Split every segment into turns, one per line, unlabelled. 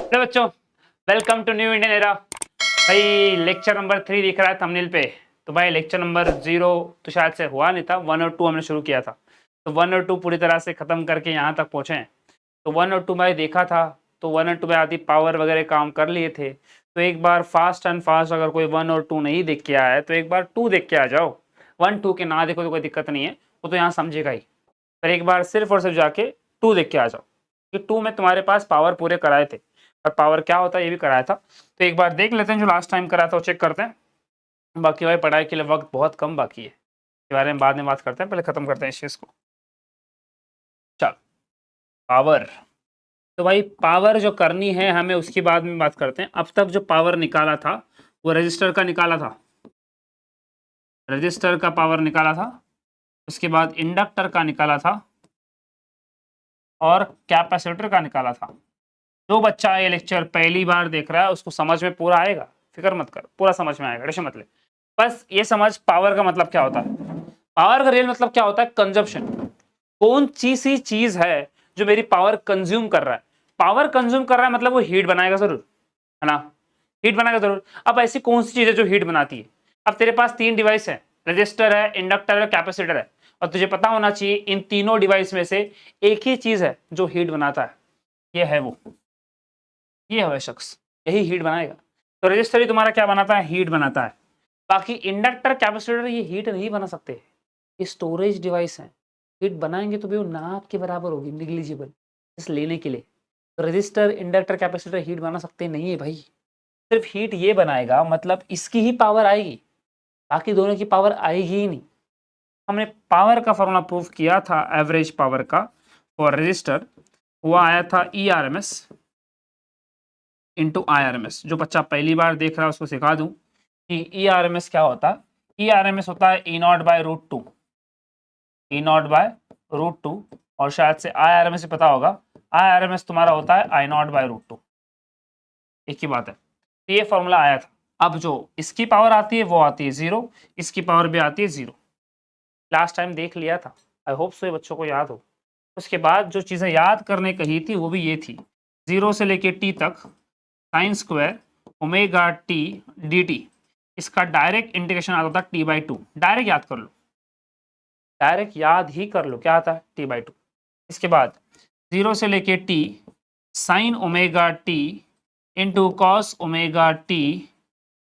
Hello बच्चों, welcome to new Indian era. भाई lecture number 3 दिख रहा है थंबनेल पे। तो भाई लेक्चर नंबर 0 तो शायद से हुआ नहीं था, 1 और 2 हमने शुरू किया था। तो 1 और 2 पूरी तरह से खत्म करके यहाँ तक पहुँचे हैं। तो 1 और 2 भाई देखा था, तो 1 और 2 में आधी पावर वगैरह काम कर लिए थे। तो एक बार फास्ट एंड फास्ट अगर कोई 1 और 2 नहीं देख के आया है तो एक बार 2 देख के आ जाओ। 1 2 के ना देखो तो कोई दिक्कत नहीं है, वो तो यहाँ समझेगा ही। पर एक बार सिर्फ और सिर्फ जाके 2 देख के आ जाओ कि 2 में तुम्हारे पास पावर पूरे कराए थे और पावर क्या होता है ये भी कराया था। तो एक बार देख लेते हैं, जो लास्ट टाइम करा था वो चेक करते हैं। बाकी भाई पढ़ाई के लिए वक्त बहुत कम बाकी है, इसके बारे में बाद में बात करते हैं, पहले खत्म करते हैं इस चीज को। चल, पावर। तो भाई पावर जो करनी है हमें उसकी बाद में बात करते हैं। अब तक जो पावर निकाला था वो रजिस्टर का निकाला था, रजिस्टर का पावर निकाला था। उसके बाद इंडक्टर का निकाला था और कैपेसिटर का निकाला था। जो बच्चा ये लेक्चर पहली बार देख रहा है उसको समझ में पूरा आएगा, फिक्र मत कर, पूरा समझ में आएगा, टेंशन मत ले। बस ये समझ पावर का मतलब क्या होता है। पावर का रियल मतलब क्या होता है, कंजप्शन। कौन सी चीज है जो मेरी पावर कंज्यूम कर रहा है। पावर कंज्यूम कर रहा है मतलब वो हीट बनाएगा जरूर, है ना। हीट बनाएगा जरूर। अब ऐसी कौन सी चीज है जो हीट बनाती है। अब तेरे पास 3 डिवाइस है, रजिस्टर है, इंडक्टर है, कैपेसिटर है। और तुझे पता होना चाहिए इन तीनों डिवाइस में से एक ही चीज है जो हीट बनाता है, ये है वो, ये है शख्स, यही हीट बनाएगा। तो रजिस्टर ही तुम्हारा क्या बनाता है, हीट बनाता है। बाकी इंडक्टर कैपेसिटर ये हीट नहीं बना सकते, ये स्टोरेज डिवाइस है। हीट बनाएंगे तो भी वो नाक के बराबर होगी, निग्लिजिबल, इस लेने के लिए। तो रजिस्टर इंडक्टर कैपेसिटर हीट बना सकते नहीं है भाई। सिर्फ हीट ये बनाएगा मतलब इसकी ही पावर आएगी, बाकी दोनों की पावर आएगी ही नहीं। हमने पावर का फॉर्मूला प्रूव किया था एवरेज पावर का फॉर रजिस्टर, वो आया था E R M S into I R M S. जो बच्चा पहली बार देख रहा है उसको सिखा दूं कि ई आर एम एस क्या होता है। ई आर एम एस होता है E naught by root two, E naught by root two. और शायद से आई आर एम एस पता होगा, आई आर एम एस तुम्हारा होता है आई नॉट बाय रूट टू, एक ही बात है। तो ये फॉर्मूला आया था। अब जो इसकी पावर आती है वो आती है 0, इसकी पावर भी आती है 0। लास्ट टाइम देख लिया था, आई होप सो ये बच्चों को याद हो। उसके बाद जो चीज़ें याद करने कही थी वो भी ये थी, 0 से लेके टी तक sine square omega T D T, इसका डायरेक्ट इंटीग्रेशन आता था t/2। डायरेक्ट याद कर लो, डायरेक्ट याद ही कर लो क्या आता है, t/2। इसके बाद 0 से लेके T sign omega T into cos omega T,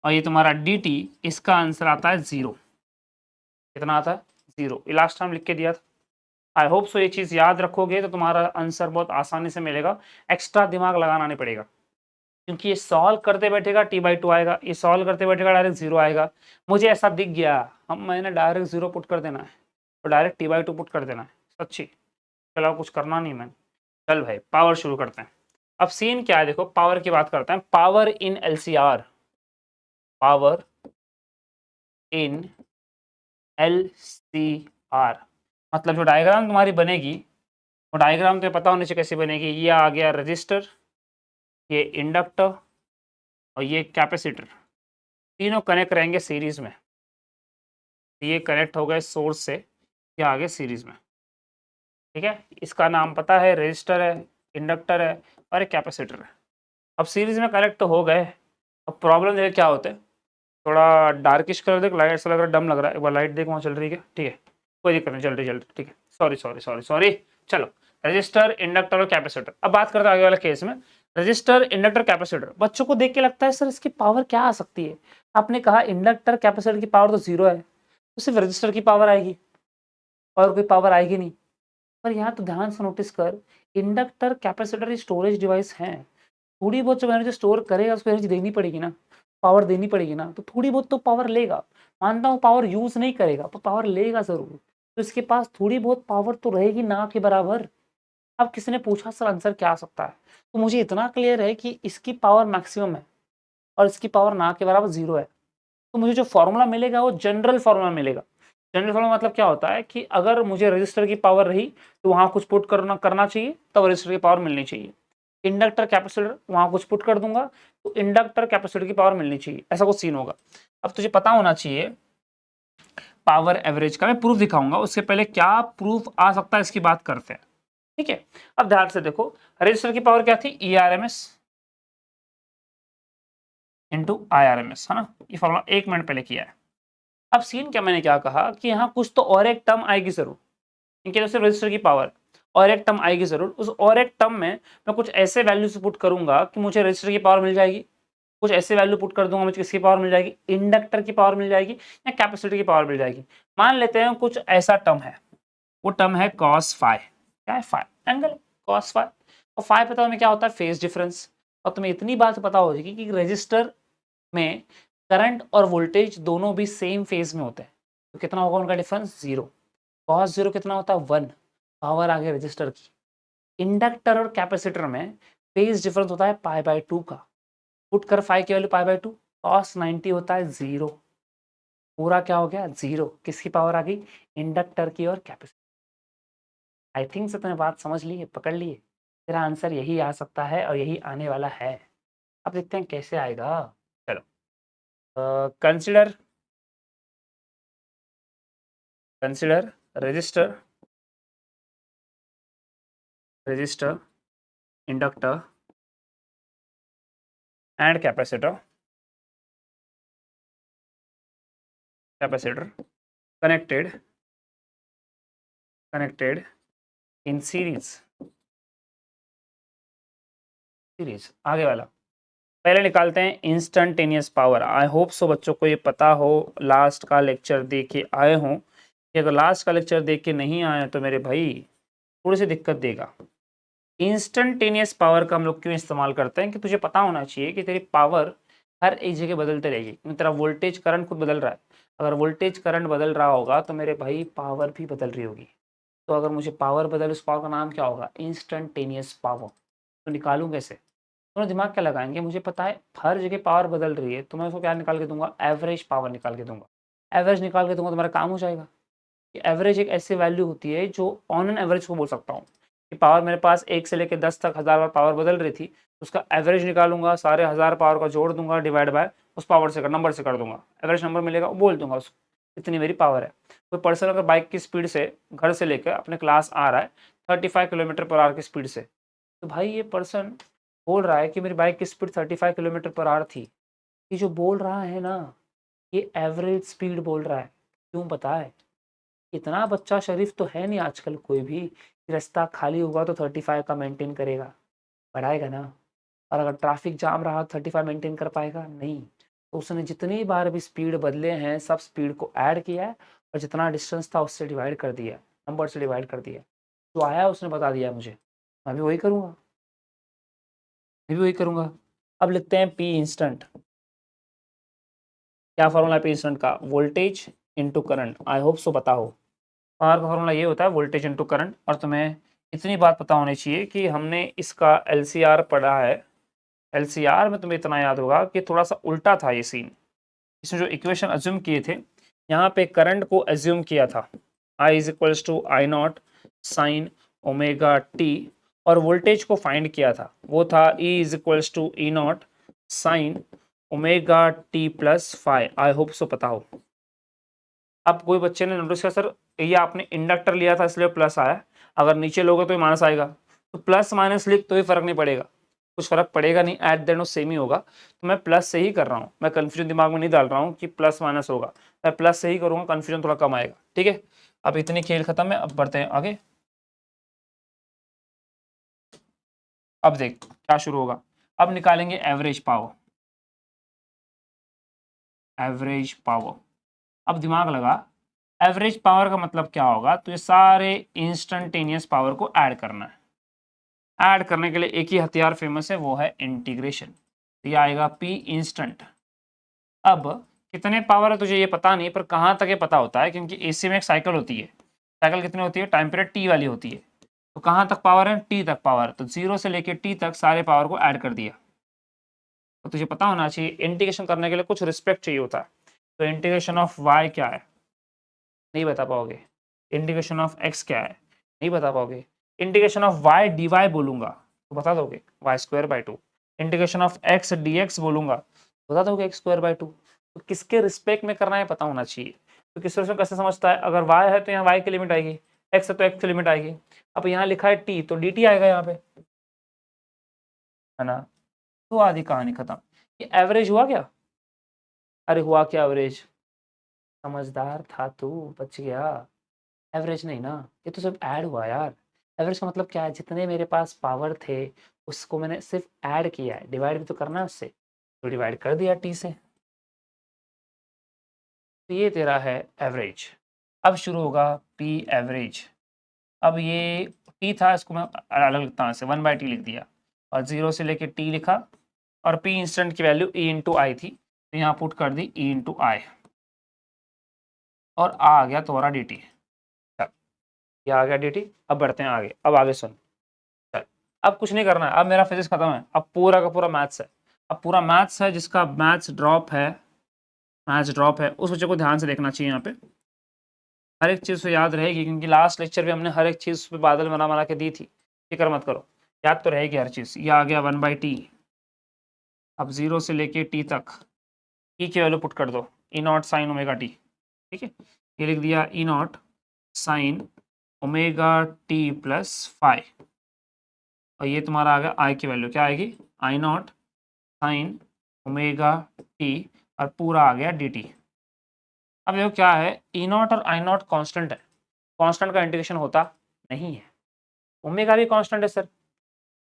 और ये तुम्हारा डी टी, इसका आंसर आता है 0। कितना आता है, 0। ये लास्ट टाइम लिख के दिया था। आई होप सो ये चीज़ याद रखोगे तो तुम्हारा आंसर बहुत आसानी से मिलेगा, एक्स्ट्रा दिमाग लगाना नहीं पड़ेगा। क्योंकि ये सॉल्व करते बैठेगा t/2 आएगा, ये सॉल्व करते बैठेगा डायरेक्ट 0 आएगा। मुझे ऐसा दिख गया, मैंने डायरेक्ट 0 पुट कर देना है और डायरेक्ट t/2 पुट कर देना है, सच्ची। चलो कुछ करना नहीं मैंने। चल भाई पावर शुरू करते हैं। अब सीन क्या है देखो, पावर की बात करते हैं। Power in LCR, power in LCR मतलब जो डायग्राम तुम्हारी बनेगी वो डायग्राम तुम्हें पता होने से कैसे बनेगी। ये आ गया रजिस्टर, ये इंडक्टर और ये कैपेसिटर, तीनों कनेक्ट रहेंगे सीरीज में। ये कनेक्ट हो गए सोर्स से, ये आगे सीरीज में, ठीक है। इसका नाम पता है, रजिस्टर है, इंडक्टर है और एक कैपेसिटर है। अब सीरीज में कनेक्ट तो हो गए। अब प्रॉब्लम देखिए क्या होता है, थोड़ा डार्किश कलर देख, लाइट ऐसा लग रहा है, डम लग रहा है। एक बार लाइट देख वहाँ चल रही है, ठीक है, कोई दिक्कत नहीं, चल रही, ठीक है। Sorry sorry sorry sorry. चलो, रजिस्टर इंडक्टर और कैपेसिटर। अब बात करते हैं आगे वाले केस में, रजिस्टर इंडक्टर कैपेसिटर। बच्चों को देख के लगता है सर इसकी पावर क्या आ सकती है। आपने कहा इंडक्टर कैपेसिटर की पावर तो 0 है, तो सिर्फ रजिस्टर की पावर आएगी और कोई पावर आएगी नहीं। पर यहाँ तो ध्यान से नोटिस कर, इंडक्टर कैपेसिटर स्टोरेज डिवाइस हैं। थोड़ी बहुत जब एनर्जी स्टोर करेगा उसको एनर्जी देनी पड़ेगी ना, पावर देनी पड़ेगी ना, तो थोड़ी बहुत तो पावर लेगा। मानता हूँ पावर यूज नहीं करेगा पर पावर लेगा जरूर, तो इसके पास थोड़ी बहुत पावर तो रहेगी ना के बराबर। अब किसी ने पूछा सर आंसर क्या आ सकता है, तो मुझे इतना क्लियर है कि इसकी पावर मैक्सिमम है और इसकी पावर ना के बराबर 0 है। तो मुझे जो फॉर्मूला मिलेगा वो जनरल फॉर्मूला मिलेगा। जनरल फॉर्मूला मतलब क्या होता है कि अगर मुझे रजिस्टर की पावर रही तो वहां कुछ पुट करना चाहिए, तब रजिस्टर की पावर मिलनी चाहिए। इंडक्टर कैपेसिटर वहां कुछ पुट कर दूंगा तो इंडक्टर कैपेसिटर की पावर मिलनी चाहिए, ऐसा कुछ सीन होगा। अब तुझे पता होना चाहिए पावर एवरेज का, मैं प्रूफ दिखाऊंगा, उसके पहले क्या प्रूफ आ सकता है इसकी बात करते हैं, ठीक है। अब ध्यान से देखो, रजिस्टर की पावर क्या थी, E R M S, into IRMS, है ना। ये फॉर्मूला 1 मिनट पहले किया है। अब सीन क्या, मैंने क्या कहा कि यहाँ कुछ तो और एक टर्म आएगी जरूर, इनके सिर्फ रजिस्टर की पावर और एक टर्म आएगी जरूर। उस और एक टर्म में मैं कुछ ऐसे वैल्यूज पुट करूंगा कि मुझे रजिस्टर की पावर मिल जाएगी, कुछ ऐसे वैल्यू पुट कर दूंगा, मुझे किसकी पावर मिल जाएगी, इंडक्टर की पावर मिल जाएगी या कैपेसिटर की पावर मिल जाएगी। मान लेते हैं कुछ ऐसा टर्म है, वो टर्म है cos फाइ, क्या है फाइ एंगल cos फाइ, और फाइ पता है क्या होता है, फेज डिफरेंस। और तुम्हें इतनी बात पता हो जाएगी कि रजिस्टर में करंट और वोल्टेज दोनों भी सेम फेज में होते हैं, तो कितना होगा उनका डिफरेंस, 0। cos 0 कितना होता है, 1, पावर आ गई रजिस्टर की। इंडक्टर और कैपेसिटर में फेज डिफरेंस होता है π/2 का, पुट कर फाइ की वैल्यू π/2, cos 90 होता है 0, पूरा क्या हो गया 0, किसकी पावर आ गई, इंडक्टर की और कैपेसिटर। आई थिंक से तुम्हें बात समझ ली है, पकड़ ली है। तेरा आंसर यही आ सकता है और यही आने वाला है। अब देखते हैं कैसे आएगा। चलो, consider consider register register inductor and capacitor connected in series. आगे वाला पहले निकालते हैं इंस्टंटेनियस पावर। आई होप सो बच्चों को ये पता हो, लास्ट का लेक्चर देख के आए हों। ये अगर लास्ट का लेक्चर देख के नहीं आए तो मेरे भाई थोड़ी सी दिक्कत देगा। इंस्टंटेनियस पावर का हम लोग क्यों इस्तेमाल करते हैं कि तुझे पता होना चाहिए कि तेरी पावर हर एक जगह बदलते रहेगी, क्योंकि तेरा वोल्टेज करंट खुद बदल रहा है। अगर वोल्टेज करंट बदल रहा होगा तो मेरे भाई पावर भी बदल रही होगी। तो अगर मुझे पावर बदल, उस पावर का नाम क्या होगा, इंस्टंटेनियस पावर। तो निकालूं कैसे, तो दिमाग क्या लगाएंगे, मुझे पता है हर जगह पावर बदल रही है, तो मैं उसको क्या निकाल के दूंगा, एवरेज पावर निकाल के दूंगा। एवरेज निकाल के दूंगा तो मेरा काम हो जाएगा। कि एवरेज एक ऐसी वैल्यू होती है जो ऑन एन एवरेज को बोल सकता हूँ कि पावर मेरे पास 1 से लेकर 10 तक 1000 बार पावर बदल रही थी, उसका एवरेज निकालूंगा, सारे 1000 पावर का जोड़ दूंगा, डिवाइड बाय उस पावर से नंबर से कर दूंगा, एवरेज नंबर मिलेगा, वो बोल दूंगा उसको इतनी मेरी पावर है। कोई पर्सन अगर बाइक की स्पीड से घर से लेकर अपने क्लास आ रहा है 35 किलोमीटर पर आवर की स्पीड से, तो भाई ये पर्सन बोल रहा है कि मेरी बाइक की स्पीड 35 किलोमीटर पर आवर थी। ये जो बोल रहा है ना, ये एवरेज स्पीड बोल रहा है। क्यों पता है, इतना बच्चा शरीफ तो है नहीं आजकल कोई भी, रास्ता खाली होगा तो 35 का मेंटेन करेगा, बढ़ाएगा ना। और अगर ट्रैफिक जाम रहा 35 मेंटेन कर पाएगा नहीं। तो उसने जितनी बार भी स्पीड बदले हैं सब स्पीड को ऐड किया है और जितना डिस्टेंस था उससे डिवाइड कर दिया, नंबर से डिवाइड कर दिया। जो आया उसने बता दिया मुझे, मैं भी वही करूँगा, मैं भी वही करूँगा। अब लिखते हैं पी इंस्टेंट। क्या फॉर्मूला है पी इंस्टेंट का, वोल्टेज इंटू करंट। आई होप सो पता हो, पावर का फॉर्मूला ये होता है वोल्टेज इंटू करंट। और तुम्हें इतनी बात पता होनी चाहिए कि हमने इसका LCR पढ़ा है। LCR में तुम्हें इतना याद होगा कि थोड़ा सा उल्टा था ये सीन। इसमें जो इक्वेशन अज्यूम किए थे, यहाँ पे करंट को अज्यूम किया था I is equals to I not sine omega T, और वोल्टेज को फाइंड किया था, वो था E is equals to E not sine omega T plus phi. I hope so पता हो। अब कोई बच्चे ने नोटिस किया सर ये आपने इंडक्टर लिया था इसलिए प्लस आया, अगर नीचे लोगे तो माइनस आएगा, तो प्लस माइनस लिख तो ही फर्क नहीं पड़ेगा, कुछ फर्क पड़ेगा नहीं, एट द एंड सेम ही होगा। तो मैं प्लस से ही कर रहा हूँ, मैं कंफ्यूजन दिमाग में नहीं डाल रहा हूँ कि प्लस माइनस होगा, मैं प्लस से ही करूँगा, कंफ्यूजन थोड़ा कम आएगा। ठीक है, अब इतनी खेल खत्म है, अब बढ़ते हैं आगे। अब देख क्या शुरू होगा, अब निकालेंगे एवरेज पावर। एवरेज पावर, अब दिमाग लगा, एवरेज पावर का मतलब क्या होगा, तो ये सारे इंस्टेंटेनियस पावर को ऐड करना है। ऐड करने के लिए एक ही हथियार फेमस है, वो है इंटीग्रेशन। ये आएगा पी इंस्टेंट। अब कितने पावर है तुझे ये पता नहीं, पर कहाँ तक ये पता होता है, क्योंकि एसी में एक साइकिल होती है, साइकिल कितनी होती है, टाइम पीरियड टी वाली होती है। तो कहाँ तक पावर है, टी तक पावर, तो 0 से लेके टी तक सारे पावर को ऐड कर दिया। तो तुझे पता होना चाहिए इंटीग्रेशन करने के लिए कुछ रिस्पेक्ट चाहिए होता है। तो इंटीग्रेशन ऑफ वाई क्या है, नहीं बता पाओगे। इंटीग्रेशन ऑफ एक्स क्या है, नहीं बता पाओगे। Integration of Y D Y बोलूंगा तो बता दोगे, y²/2। Integration of X D X बोलूंगा बता दोगे, x²/2। तो किसके रिस्पेक्ट में करना है पता होना चाहिए। तो किस तरह से कैसे समझता है, अगर y है तो यहाँ y की लिमिट आएगी, x है तो x की लिमिट आएगी। अब यहाँ लिखा है t तो dt आएगा यहाँ पे, है ना। तो आधी कहानी खत्म। ये एवरेज हुआ क्या? अरे हुआ क्या एवरेज? समझदार था तू, बच गया। एवरेज नहीं ना, ये तो सिर्फ ऐड हुआ यार। एवरेज का मतलब क्या है? जितने मेरे पास पावर थे उसको मैंने सिर्फ ऐड किया है, डिवाइड भी तो करना है उससे, तो डिवाइड कर दिया टी से। तो ये तेरा है एवरेज। अब शुरू होगा पी एवरेज। अब ये टी था, इसको मैं अलग लिखता हूँ, ऐसे 1/t लिख दिया और 0 से लेके टी लिखा, और पी इंस्टेंट की वैल्यू ई इंटू आई थी, तो यहाँ पुट कर दी ई इंटू आई, और आ गया तुम्हारा डी टी। चल, ये आ गया डी टी। अब बढ़ते हैं आगे, अब आगे सुन। चल, अब कुछ नहीं करना है, अब मेरा फिजिक्स खत्म है, अब पूरा का पूरा मैथ्स है। अब पूरा मैथ्स है, जिसका मैथ्स ड्रॉप है उस बच्चे को ध्यान से देखना चाहिए यहाँ पे। हर एक चीज़ तो याद रहेगी, क्योंकि लास्ट लेक्चर में हमने हर एक चीज़ पे बादल बना बना के दी थी, फिक्र मत करो, याद तो रहेगी हर चीज़। ये आ गया 1/t। अब 0 से लेके टी तक ई की वैल्यू पुट कर दो, E not sine omega T. ठीक है, ये लिख दिया E not sine omega T plus five, और ये तुम्हारा आ गया आई की वैल्यू क्या आएगी, आई नॉट साइन ओमेगा टी, और पूरा आ गया डी टी। अब देखो क्या है, ई नॉट और आई नॉट कॉन्स्टेंट है, कॉन्स्टेंट का इंटीग्रेशन होता नहीं है। ओमेगा भी कांस्टेंट है सर,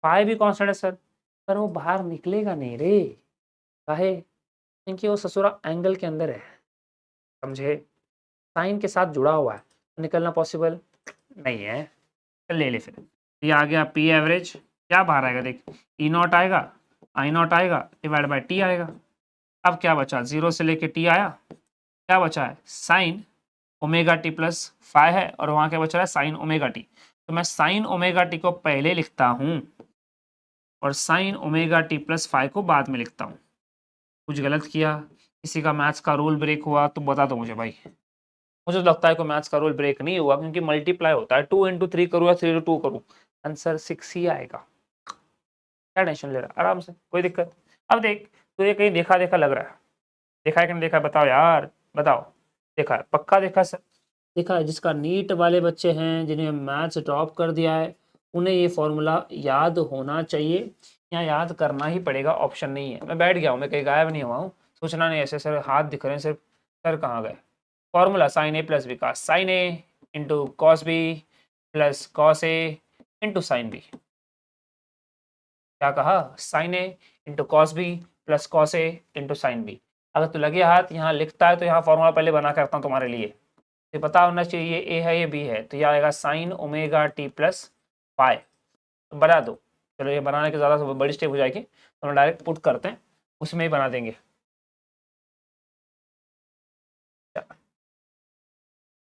पाई भी कांस्टेंट है सर, पर वो बाहर निकलेगा नहीं रे। काहे? क्योंकि वो ससुरा एंगल के अंदर है, समझे? साइन के साथ जुड़ा हुआ है, तो निकलना पॉसिबल नहीं है। चल ले ले फिर, ये आ गया पी एवरेज। क्या बाहर आएगा देख, ई नॉट आएगा, आई नॉट आएगा, डिवाइड बाई टी आएगा। अब क्या बचा, 0 से लेके टी आया, क्या बचा है, sign omega T plus five है, और वहाँ क्या बच रहा है, साइन ओमेगा टी। तो मैं साइन ओमेगा टी को पहले लिखता हूँ और sign omega T plus five को बाद में लिखता हूँ। कुछ गलत किया, किसी का मैथ्स का रूल ब्रेक हुआ तो बता दो मुझे भाई। मुझे तो लगता है कोई मैथ्स का रूल ब्रेक नहीं हुआ, क्योंकि मल्टीप्लाई होता है, 2 इंटू 3 करूँ या 3 इंटू 2 करूँ, आंसर 6 ही आएगा। क्या टेंशन ले रहा है, आराम से, कोई दिक्कत। अब देख, तुझे कहीं देखा देखा लग रहा है, देखा है कि नहीं देखा, बताओ यार, बताओ। देखा है, पक्का देखा सर? देखा है, जिसका नीट वाले बच्चे हैं जिन्हें मैथ्स ड्रॉप कर दिया है, उन्हें ये फॉर्मूला याद होना चाहिए, या याद करना ही पड़ेगा, ऑप्शन नहीं है। मैं बैठ गया हूँ, मैं कहीं गायब नहीं हुआ हूँ, सोचना नहीं ऐसे सर हाथ दिख रहे हैं सिर्फ, सर कहाँ गए? Formula sine A plus B का, sine A into cos B plus cos A into sine B. क्या कहा, sine A into cos B plus cos A into sine B. अगर तू लगे हाथ यहाँ लिखता है तो यहाँ फॉर्मूला पहले बना के रखता हूँ तुम्हारे लिए, तो पता होना चाहिए ये ए है ये बी है, तो यह आएगा sign omega T plus five. तो बना दो, चलो ये बनाने की ज़्यादा बड़ी स्टेप हो जाएगी, तो हम डायरेक्ट पुट करते हैं, उसमें ही बना देंगे।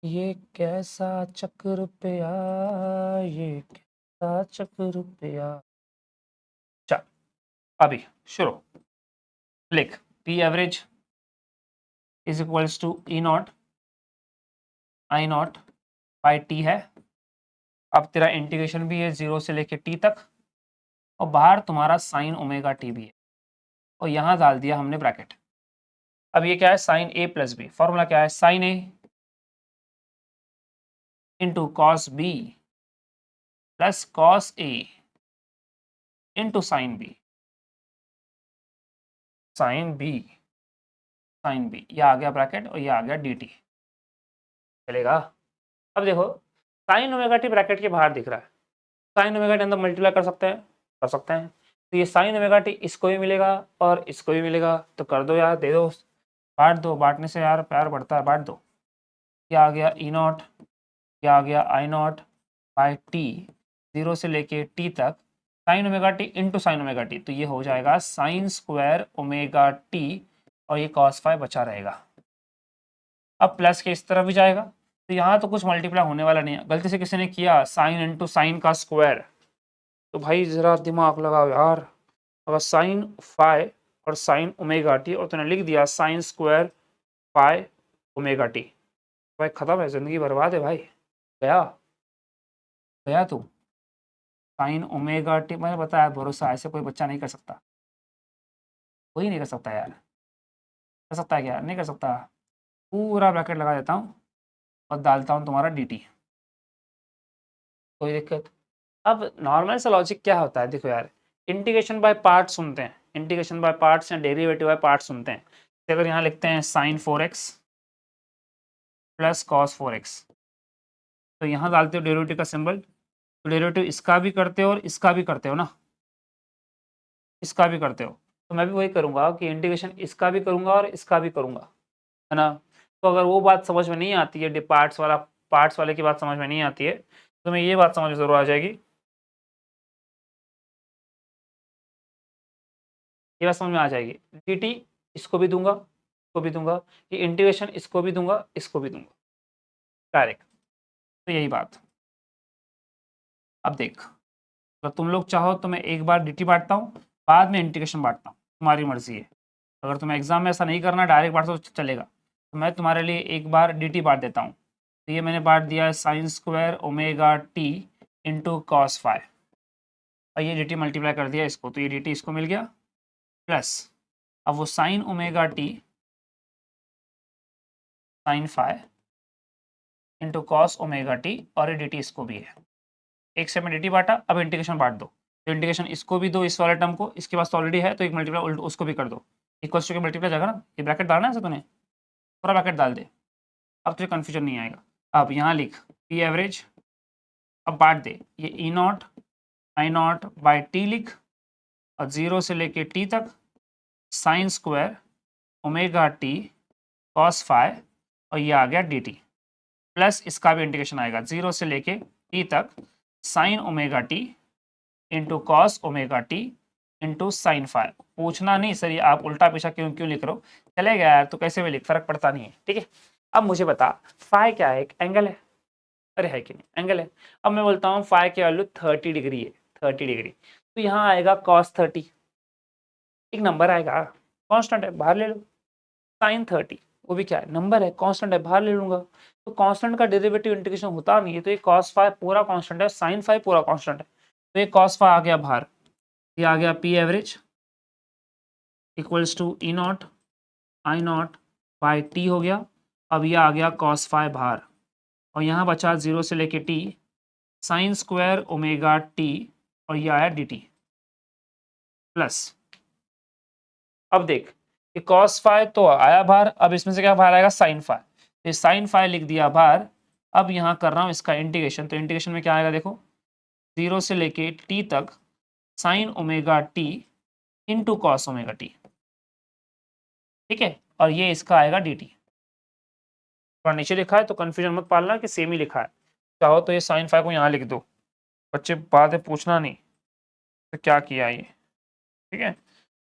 ये कैसा चक्र पिया, ये कैसा चक्र पिया। चल, अभी शुरू, लिख P average is equals to E not I not by T है। अब तेरा इंटीग्रेशन भी है 0 से लेके टी तक, और बाहर तुम्हारा साइन ओमेगा टी भी है, और यहाँ डाल दिया हमने ब्रैकेट। अब ये क्या है, sine A plus B, formula क्या है, sine A into cos B plus cos A into sine B, sine B, sine B, ये आ गया ब्रैकेट, और ये आ गया डी टी। चलेगा? अब देखो, साइन ओमेगा टी ब्रैकेट के बाहर दिख रहा है, साइन ओमेगा टी अंदर मल्टीप्लाई कर सकते हैं, कर सकते हैं, तो ये साइन ओमेगा टी इसको भी मिलेगा और इसको भी मिलेगा, तो कर दो यार, दे दो, बांट दो, बांटने से यार प्यार बढ़ता है, बांट दो। ये आ गया ई नॉट, ये आ गया आई नॉट बाई टी, 0 से लेके टी तक, sign omega T into sine omega T, तो ये हो जाएगा साइन स्क्वायर ओमेगा टी, और ये कॉस फाइव बचा रहेगा। अब प्लस के इस तरफ भी जाएगा, तो यहाँ तो कुछ मल्टीप्लाई होने वाला नहीं है, गलती से किसी ने किया साइन इंटू साइन का स्क्वायर, तो भाई ज़रा दिमाग लगाओ यार। अगर साइन फाइव और साइन ओमेगा टी, और तूने लिख दिया sine square five omega T, भाई ख़त्म है, ज़िंदगी बर्बाद है भाई, गया गया तू। साइन ओमेगा टी, मैंने बताया भरोसा, ऐसे कोई बच्चा नहीं कर सकता, कोई नहीं कर सकता यार, कर सकता है क्या, नहीं कर सकता। पूरा ब्रैकेट लगा देता हूँ और डालता हूँ तुम्हारा डी टी, कोई दिक्कत? अब नॉर्मल सा लॉजिक क्या होता है, देखो यार, इंटीग्रेशन बाय पार्ट सुनते हैं, इंटीग्रेशन बाय पार्ट्स या डेरिवेटिव बाय पार्ट्स सुनते हैं। तो अगर यहाँ लिखते हैं sign 4x plus cos 4x, तो यहाँ डालते हो डेरिवेटिव का सिंबल, तो डेरिवेटिव इसका भी करते हो और इसका भी करते हो ना, इसका भी करते हो, तो मैं भी वही करूँगा कि इंटीग्रेशन इसका भी करूँगा और इसका भी करूँगा, है ना। तो अगर वो बात समझ में नहीं आती है, पार्ट्स वाले की बात समझ में नहीं आती है, तो मैं ये बात समझ में ज़रूर आ जाएगी, ये बात समझ में आ जाएगी, dt इसको भी दूंगा, इसको भी दूंगा, ये इंटीग्रेशन इसको भी दूंगा, इसको भी दूंगा डायरेक्ट। तो यही बात। अब देख, तो तुम लोग चाहो तो मैं एक बार dt बांटता हूँ, बाद में इंटीग्रेशन बांटता हूँ, तुम्हारी मर्जी है। अगर तुम्हें एग्जाम में ऐसा नहीं करना, डायरेक्ट बांट दो तो चलेगा, तो मैं तुम्हारे लिए एक बार dt बांट देता हूँ। तो ये मैंने बांट दिया है sign square omega T into cos five, और ये dt मल्टीप्लाई कर दिया इसको, तो ये dt इसको मिल गया, प्लस अब वो sine omega T sine phi into cos omega T, और ये dt इसको भी है। एक से मैं dt बांटा, अब इंटीग्रेशन बांट दो, तो इंटीग्रेशन इसको भी दो, इस वाले टर्म को, इसके पास तो ऑलरेडी है, तो एक मल्टीप्लाई उसको भी कर दो, इक्वल्स टू के मल्टीप्लाई जाएगा ना, ये ब्रैकेट डालना है तूने, पूरा ब्रैकेट डाल दे, अब तुझे कन्फ्यूजन नहीं आएगा। अब यहाँ लिख पी एवरेज, अब बांट दे, ये E not I not by T लिख, और 0 से लेके t तक sine square omega T cos five, और ये आ गया dt, प्लस इसका भी इंटीग्रेशन आएगा 0 से लेके t तक sign omega T into cos omega T into sine five. पूछना नहीं सर ये आप उल्टा पीछा क्यों क्यों लिख रहे हो, चलेगा यार, तो कैसे भी लिख, फर्क पड़ता नहीं है, ठीक है। अब मुझे बता फाई क्या है, एक एंगल है, अरे है कि नहीं, एंगल है। अब मैं बोलता हूँ फाई की वैल्यू 30 डिग्री है, 30 डिग्री, तो यहाँ आएगा कॉस 30, एक नंबर आएगा, कांस्टेंट है, बाहर ले लो, साइन 30 वो भी क्या है, नंबर है, कांस्टेंट है, बाहर ले लूंगा, तो कांस्टेंट का डेरिवेटिव इंटीग्रेशन होता नहीं है, तो ये cos फाइव पूरा कांस्टेंट है, साइन फाइव पूरा कांस्टेंट है, तो ये cos फाइव आ गया बाहर, ये आ गया P average equals to E not I not by T हो गया। अब ये आ गया cos फाइव बाहर, और यहाँ बचा 0 से लेके t sign square omega T, और ये आया dt, प्लस अब देख ये cos फाइव तो आया बाहर, अब इसमें से क्या बाहर आएगा, साइन फाइव, ये साइन फाइव लिख दिया बाहर। अब यहाँ कर रहा हूँ इसका इंटीग्रेशन, तो इंटीग्रेशन में क्या आएगा देखो, 0 से लेके t तक sign omega T into cos omega T, ठीक है, और ये इसका आएगा dt। थोड़ा नीचे लिखा है तो कंफ्यूजन मत पालना कि सेम ही लिखा है, चाहो तो ये साइन फाइव को यहाँ लिख दो, बच्चे बाद में पूछना नहीं तो क्या किया ये, ठीक है।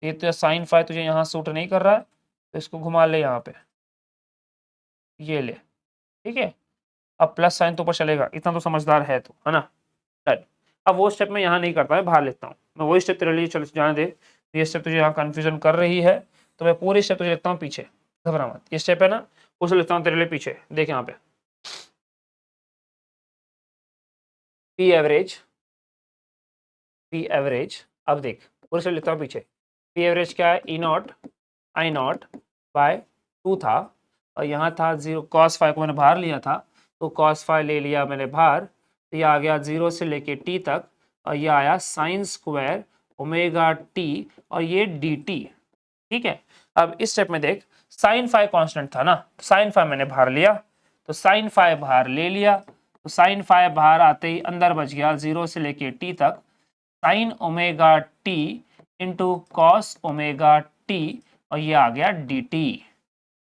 ये तो साइन फाइव तुझे यहाँ सूट नहीं कर रहा है, तो इसको घुमा ले यहाँ पे, ये ले, ठीक है। अब प्लस साइन तो ऊपर चलेगा, इतना तो समझदार है तो, है ना। डन। अब वो स्टेप मैं यहाँ नहीं करता, मैं बाहर लेता हूँ, मैं वही स्टेप तेरे लिए चल जाने दे, ये स्टेप तुझे यहाँ कन्फ्यूजन कर रही है, तो मैं पूरी स्टेप तुझे लिखता हूँ पीछे, घबरा मत, ये स्टेप है ना, उसे लिखता हूँ तेरे लिए पीछे, देख यहाँ पे पी एवरेज, अब देख पूरे स्टेप लिखता हूँ पीछे, पी एवरेज क्या है, E not I naught by 2 था, और यहाँ था 0, cos फाइव को मैंने बाहर लिया था, तो cos फाइव ले लिया मैंने बाहर, तो ये आ गया 0 से लेके t तक, और ये आया साइन स्क्वायर ओमेगा टी, और ये dt, ठीक है। अब इस स्टेप में देख साइन फाइव कांस्टेंट था ना, साइन फाइव मैंने बाहर लिया, तो साइन फाइव बाहर ले लिया, तो साइन फाइव बाहर आते ही अंदर बच गया 0 से लेके t तक sign omega T into cos omega T, और ये आ गया dt।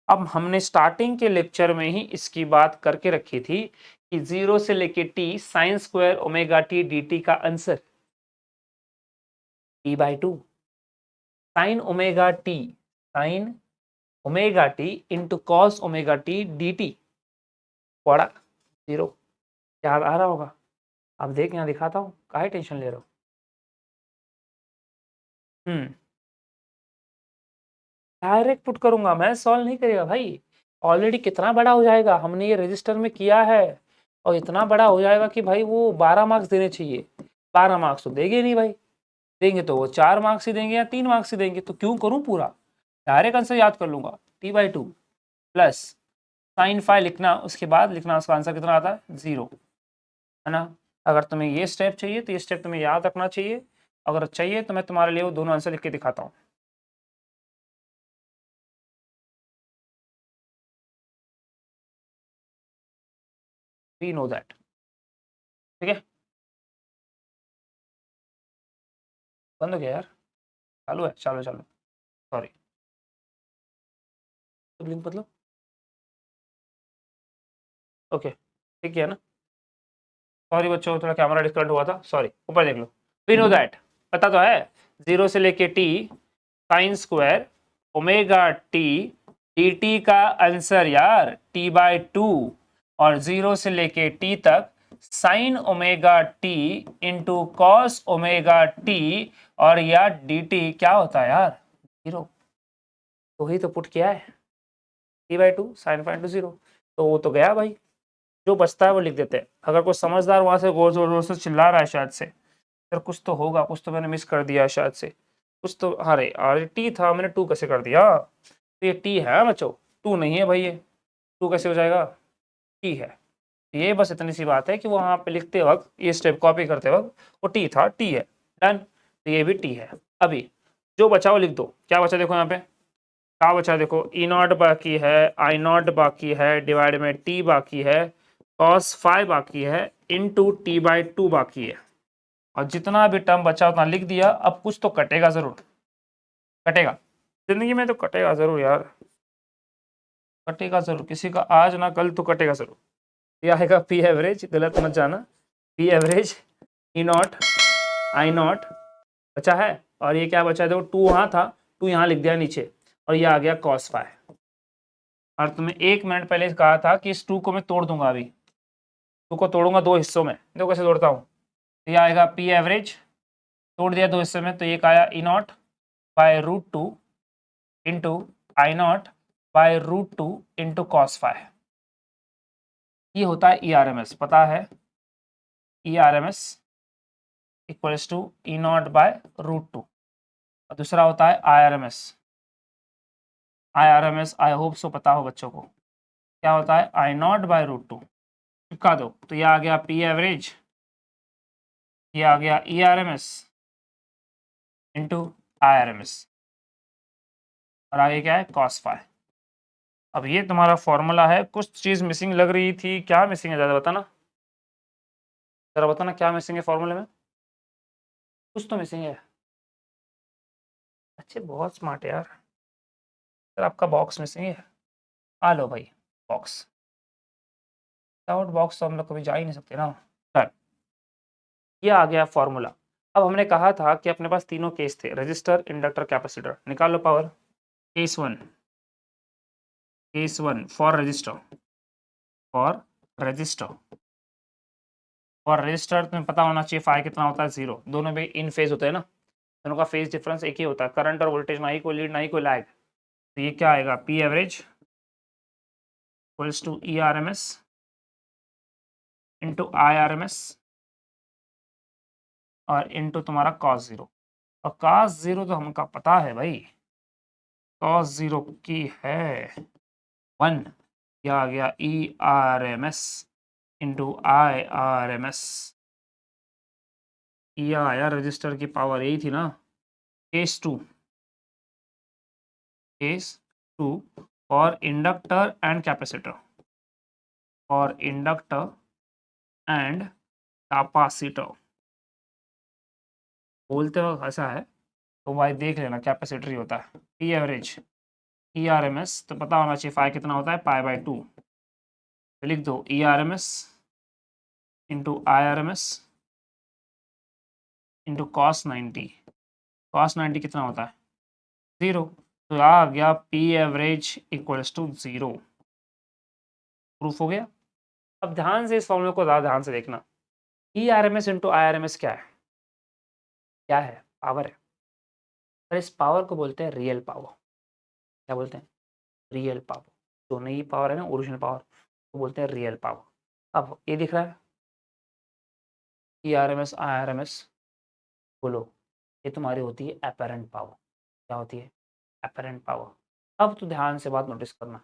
अब हमने स्टार्टिंग के लेक्चर में ही इसकी बात करके रखी थी कि 0 से लेके t sign square omega T dt का answer t/2 sign omega T into cos omega T dt, पड़ा 0, याद आ रहा होगा। अब देख यहाँ दिखाता हूँ, काहे टेंशन ले रहा हूँ, डायरेक्ट पुट करूंगा मैं, सॉल्व नहीं करेगा भाई, ऑलरेडी कितना बड़ा हो जाएगा, हमने ये रजिस्टर में किया है, और इतना बड़ा हो जाएगा कि भाई वो 12 मार्क्स देने चाहिए, 12 मार्क्स तो देंगे नहीं भाई, देंगे तो वो 4 मार्क्स ही देंगे या 3 मार्क्स ही देंगे, तो क्यों करूं पूरा, डायरेक्ट आंसर याद कर लूंगा, t/2 प्लस साइन फाइव लिखना, उसके बाद लिखना उसका आंसर कितना आता है 0, है ना। अगर तुम्हें ये स्टेप चाहिए तो ये स्टेप तुम्हें याद रखना चाहिए, अगर चाहिए तो मैं तुम्हारे लिए वो दोनों आंसर लिख के दिखाता हूँ। We know that. ठीक है, बंद हो गया यार, चालू है, चालू चालू, सॉरी। तो लिंक मतलब ओके, ठीक है ना, सॉरी बच्चों, थोड़ा कैमरा डिस्कनेक्ट हुआ था, सॉरी। ऊपर देख लो, वी नो दैट, पता तो है, 0 से लेके t sign square omega t dt का आंसर यार t/2, और 0 से लेके t तक sine omega t into cos omega t, और यार dt क्या होता है यार, 0। तो ही तो पुट किया है, t/2 साइन फाइन टू 0, तो वो तो गया भाई, जो बचता है वो लिख देते हैं। अगर कोई समझदार वहां से जोर जोर से चिल्ला रहा है शायद से, यार कुछ तो होगा, कुछ तो मैंने मिस कर दिया शायद से, कुछ तो, अरे अरे टी था, मैंने टू कैसे कर दिया, तो ये टी है बच्चों, टू नहीं है भाई, ये टू कैसे हो जाएगा, टी है। ये बस इतनी सी बात है कि वहां पे लिखते वक्त, ये स्टेप कॉपी करते वक्त वो टी था, टी है, डन, तो ये भी टी है। अभी जो बचा वो लिख दो, क्या बचा देखो यहाँ पे, क्या बचा देखो, ई नॉट बाकी है, आई नॉट बाकी है, डिवाइड में टी बाकी है, कॉस फाइव बाकी है, इनटू t/2 बाकी है, और जितना भी टर्म बचा उतना लिख दिया। अब कुछ तो कटेगा जरूर, कटेगा, जिंदगी में तो कटेगा जरूर यार, कटेगा जरूर, किसी का आज ना कल तो कटेगा जरूर। ये आएगा पी एवरेज, गलत मत जाना, P average E not I not बचा है, और ये क्या बचा है देखो, टू वहां था, टू यहाँ लिख दिया नीचे, और ये आ गया कॉस फाइव। और तुम्हें 1 मिनट पहले कहा था कि इस टू को मैं तोड़ दूंगा, अभी टू को तोड़ूंगा दो हिस्सों में, देखो कैसे तोड़ता हूँ। तो ये आएगा पी एवरेज, तोड़ दिया दो हिस्से में, तो ये आया E naught by √2 into I naught by √2 into cos five. ये होता है ई आर एम एस, पता है, E R M S equals to E naught by √2, और दूसरा होता है I R M S, I R M S I hope so पता हो बच्चों को, क्या होता है, आई नॉट बाय √2, चिपका दो, तो ये आ गया पी एवरेज, ये आ गया E R M S into I R M S, और आगे क्या है कॉस फाइव। अब ये तुम्हारा फॉर्मूला है, कुछ चीज मिसिंग लग रही थी, क्या मिसिंग है ज्यादा बताना, जरा बताना क्या मिसिंग है फॉर्मूले में, कुछ तो मिसिंग है। अच्छे बहुत स्मार्ट है यार, सर आपका बॉक्स मिसिंग है, आ लो भाई बॉक्स, विदाउट बॉक्स तो हम लोग कभी जा ही नहीं सकते ना। डन, ये आ गया फॉर्मूला। अब हमने कहा था कि अपने पास तीनों केस थे, रजिस्टर इंडक्टर कैपेसिटर, निकाल low power. Case one for register, for register, और रजिस्टर तुम्हें पता होना चाहिए फाई कितना होता है, 0, दोनों भी इन फेज होते हैं ना, दोनों का फेज डिफरेंस एक ही होता है, करंट और वोल्टेज ना ही कोई लीड ना ही कोई लैग। तो ये क्या आएगा, P average equals to E R M S into I R M S, और इंटू तुम्हारा कॉस 0, और कॉस 0 तो हमका पता है भाई, कॉस 0 की है 1, यह आ गया E R M S into I R M S, यह आया रजिस्टर की पावर यही थी ना। Case two, case two for inductor and capacitor, for inductor and capacitor, बोलते वक्त ऐसा है तो भाई देख लेना कैपेसिटर ही होता है। P average E R M S तो पता होना चाहिए फाई कितना होता है, पाई/2, तो लिख दो E R M S into I R M S into cos 90, cos 90 कितना होता है 0, तो आ गया P average equals to 0, proof हो गया। अब ध्यान से इस फॉर्मूले को ज़्यादा ध्यान से देखना, E R M S into I R M S क्या है, क्या है, पावर है, और इस पावर को बोलते हैं रियल पावर, क्या बोलते हैं, रियल पावर, जो नई पावर है ना ओरिजिनल पावर, वो बोलते हैं रियल पावर। अब ये दिख रहा है E R M S I R M S, बोलो, ये तुम्हारी होती है अपरेंट पावर, क्या होती है, अपरेंट पावर। अब तो ध्यान से बात नोटिस करना,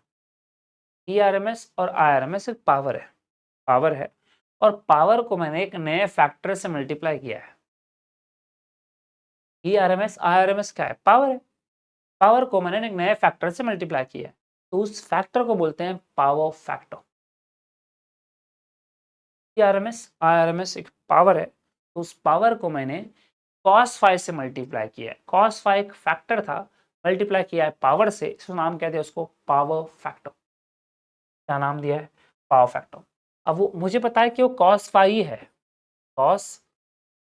ई आर एम एस और आई आर एम एस सिर्फ पावर है, पावर है, और पावर को मैंने एक नए फैक्टर से मल्टीप्लाई किया है। E R M S I R M S क्या है, पावर है, पावर को मैंने एक नए फैक्टर से मल्टीप्लाई किया है, तो उस फैक्टर को बोलते हैं पावर फैक्टर। आरएमएस एक पावर है, तो उस पावर को मैंने cos फाइ से मल्टीप्लाई किया है। cos फाइ एक फैक्टर था, मल्टीप्लाई किया है पावर से, इसका नाम क्या दिया उसको, पावर फैक्टर। क्या नाम दिया है, पावर फैक्टर। अब वो मुझे पता है कि वो cos फाइ ही है, cos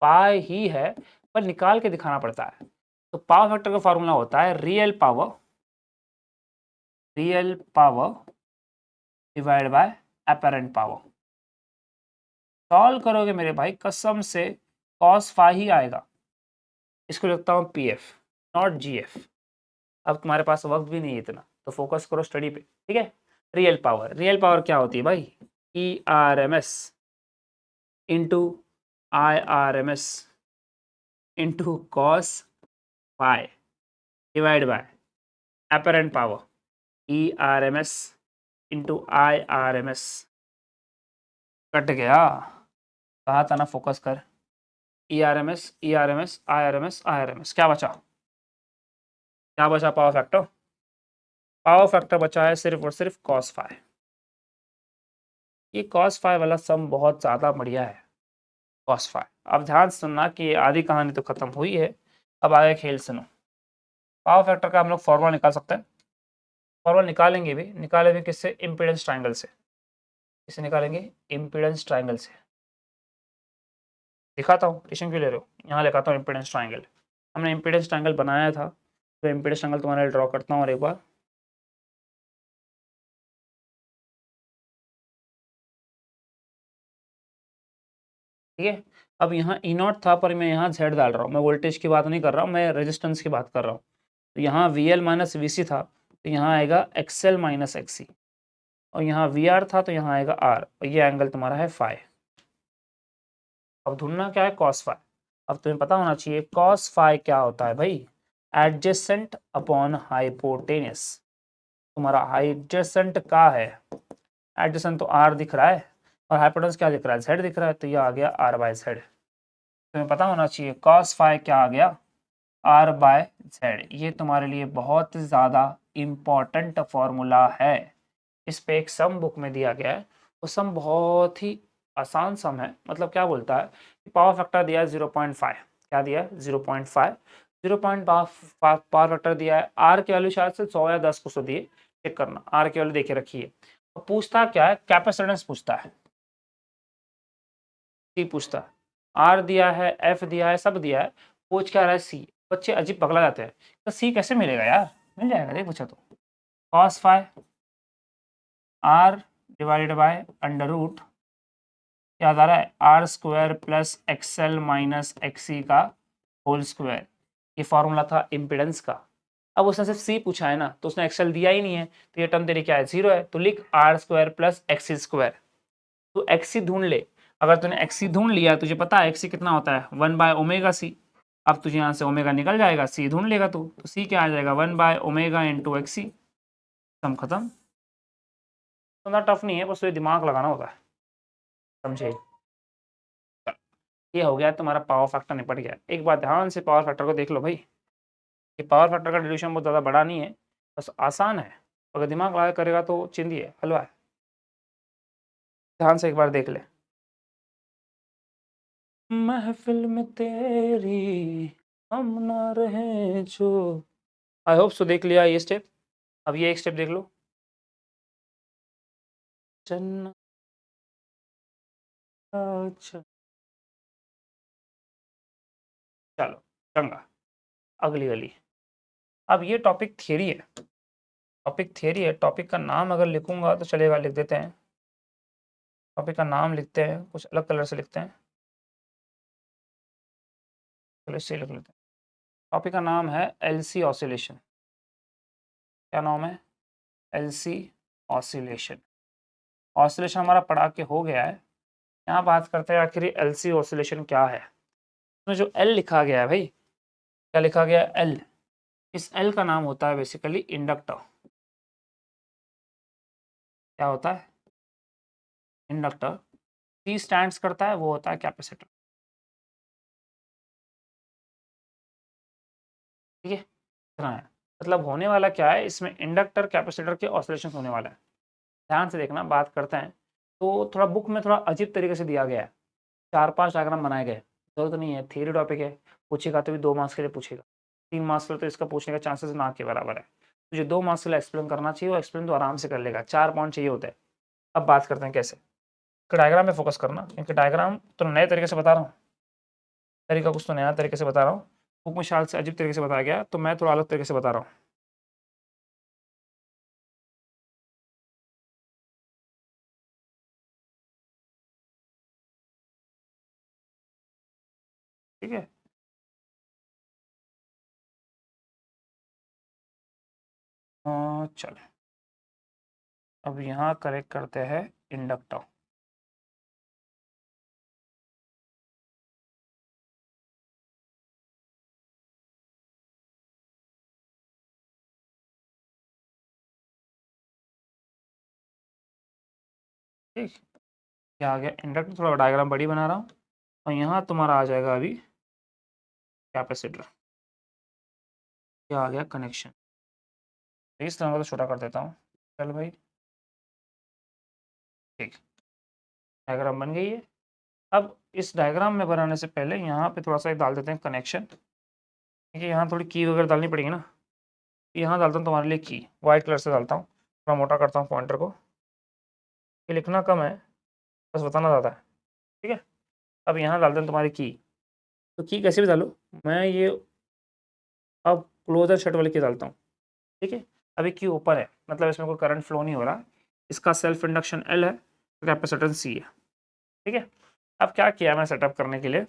फाइ ही है, पर निकाल के दिखाना पड़ता है। तो पावर फैक्टर का फॉर्मूला होता है real power divide by apparent power. Solve करोगे मेरे भाई कसम से cos फाइ ही आएगा। इसको लिखता हूँ पीएफ नॉट जीएफ। अब तुम्हारे पास वक्त भी नहीं है इतना, तो फोकस करो स्टडी पे, ठीक है। रियल पावर क्या होती है भाई, E R M S into I R M S into cos phi divide by apparent power, E R M S into I R M S. Cut गया, कहा था ना फोकस कर। E R M S I R M S, क्या बचा, क्या बचा, power factor बचा है सिर्फ और सिर्फ cos फाइ। ये cos फाइ वाला सम बहुत ज़्यादा बढ़िया है, cos फाइ। अब ध्यान से सुनना कि आधी कहानी तो खत्म हुई है, अब आगे खेल सुनो। पावर फैक्टर का हम लोग फॉर्मूला निकाल सकते हैं, फॉर्मूला निकाले भी किससे, इम्पीडेंस ट्राइंगल से। किससे निकालेंगे, इम्पीडेंस ट्राइंगल से। दिखाता हूँ, टेंशन क्यों ले रहे हो, यहाँ लिखाता हूँ इम्पीडेंस ट्राइंगल। हमने इम्पीडेंस ट्राइंगल बनाया था, तो इम्पीडेंस ट्राइंगल तुम्हारे ड्रॉ करता हूँ और एक बार। ठीक है, अब यहाँ ई नॉट था, पर मैं यहाँ जेड डाल रहा हूँ, मैं वोल्टेज की बात नहीं कर रहा हूँ, मैं रेजिस्टेंस की बात कर रहा हूँ। तो यहाँ वी एल माइनस वी सी था, तो यहाँ आएगा एक्सएल माइनस एक्सी, और यहाँ वी आर था तो यहाँ आएगा आर, और ये एंगल तुम्हारा है फाइ। अब ढूंढना क्या है, कॉस फाइ। अब तुम्हें पता होना चाहिए कॉस फाइ क्या होता है भाई, एडजेसेंट अपॉन हाइपोटेनियस। तुम्हारा हाइजेसेंट का है, एडजेसेंट तो आर दिख रहा है, और हाइपोटेनस क्या दिख रहा है, जेड दिख रहा है, तो ये आ गया आर बाय जेड। तुम्हें पता होना चाहिए कॉस फाइ क्या आ गया, आर बाय जेड। ये तुम्हारे लिए बहुत ज़्यादा इम्पॉर्टेंट फॉर्मूला है। इस पे एक सम बुक में दिया गया है, वो सम बहुत ही आसान सम है। मतलब क्या बोलता है, पावर फैक्टर दिया है 0.5, क्या दिया है 0.5, 0.5 पावर फैक्टर दिया है, आर की वैल्यू शायद से 100 या 10 कुछ तो दिए, चेक करना, आर की वैल्यू देखे रखिए। और पूछता क्या है, कैपेसिटेंस पूछता है, सी पूछता है, आर दिया है, एफ दिया है, सब दिया है, पूछ क्या रहा है सी। बच्चे अजीब पगला जाते हैं, तो सी कैसे मिलेगा यार, मिल जाएगा, देख पूछा तो cos phi R divided by under root, याद आ रहा है, R square plus XL minus XC का होल स्क्वायर। ये फॉर्मूला था इम्पिडेंस का। अब उसने सिर्फ सी पूछा है ना, तो उसने एक्सएल दिया ही नहीं है, तो ये टर्म तेरी क्या है, जीरो है, तो लिख R square plus XC square. तो एक्सी ढूंढ ले, अगर तूने एक्सी ढूंढ लिया, तुझे पता है एक्सी कितना होता है, 1/ओमेगा सी। अब तुझे यहाँ से ओमेगा निकल जाएगा, सी ढूंढ लेगा तू, तो सी क्या आ जाएगा, 1/ओमेगा इंटू एक्सी। सम खत्म। इतना टफ नहीं है, बस ये दिमाग लगाना होता है, समझे। ये हो गया तुम्हारा पावर फैक्टर निपट गया। एक बार ध्यान से पावर फैक्टर को देख लो भाई, ये पावर फैक्टर का डिल्यूशन बहुत ज़्यादा बड़ा नहीं है, बस आसान है, अगर दिमाग लगा करेगा तो चिंदी है, हलवा है। ध्यान से एक बार देख ले, महफिल में तेरी हम ना रहे जो, आई होप सो देख लिया ये स्टेप। अब ये एक स्टेप देख लो, चन्ना अच्छा, चलो चंगा, अगली गली। अब ये टॉपिक थियरी है, टॉपिक का नाम अगर लिखूंगा तो चलेगा, लिख देते हैं, टॉपिक का नाम लिखते हैं, कुछ अलग कलर से लिखते हैं, चलो इससे लिख लेते हैं। टॉपिक का नाम है एलसी ऑसिलेशन। क्या नाम है, एलसी ऑसिलेशन। ऑसिलेशन हमारा पढ़ा के हो गया है, यहाँ बात करते हैं आखिर एलसी ऑसिलेशन क्या है। इसमें जो एल लिखा गया है भाई, क्या लिखा गया है, एल, इस एल का नाम होता है बेसिकली इंडक्टर। क्या होता है, इंडक्टर। सी स्टैंड्स करता है, वो होता है कैपेसिटर। ठीक है, इतना है। मतलब होने वाला क्या है, इसमें इंडक्टर कैपेसिटर के ऑसिलेशन होने वाला है। ध्यान से देखना, बात करते हैं। तो थोड़ा बुक में थोड़ा अजीब तरीके से दिया गया है, 4-5 डायग्राम बनाए गए, ज़रूरत नहीं है, थ्योरी टॉपिक है, पूछेगा तो भी 2 मार्क्स के लिए पूछेगा, 3 मार्क्स के लिए तो इसका पूछने का चांसेस ना के बराबर है। तुझे 2 मार्क्स के लिए एक्सप्लेन करना चाहिए, वो एक्सप्लेन तो आराम से कर लेगा, 4 पॉइंट चाहिए होते हैं। अब बात करते हैं कैसे, डायग्राम में फोकस करना, क्योंकि डायग्राम तो नए तरीके से बता रहा हूँ, तरीका कुछ तो नया तरीके से बता रहा हूँ, बुक में शायद से अजीब तरीके से बताया गया, तो मैं थोड़ा अलग तरीके से बता रहा हूँ। ठीक है, चलो अब यहाँ करेक्ट करते हैं इंडक्टर। ठीक, क्या आ गया इंडक्टर, थोड़ा डायग्राम बड़ी बना रहा हूँ, और यहाँ तुम्हारा आ जाएगा अभी कैपेसिटर, क्या आ गया कनेक्शन, इस तरह का तो छोटा कर देता हूँ। चल भाई, ठीक, डायग्राम बन गई है। अब इस डायग्राम में बनाने से पहले यहाँ पे थोड़ा सा डाल देते हैं कनेक्शन, क्योंकि यहाँ थोड़ी की वगैरह डालनी पड़ेगी ना। यहाँ डालता हूँ तुम्हारे लिए की, वाइट कलर से डालता हूँ, थोड़ा मोटा करता हूँ पॉइंटर को, ये लिखना कम है, बस बताना ज़्यादा है। ठीक है, अब यहाँ डालते हैं तुम्हारी की, तो की कैसे भी डालो, मैं ये अब क्लोजर शट वाले की डालता हूँ। ठीक है, अभी की ऊपर है, मतलब इसमें कोई करंट फ्लो नहीं हो रहा, इसका सेल्फ इंडक्शन एल है, कैपेसिटेंस सी है। ठीक है, अब क्या किया मैं सेटअप करने के लिए,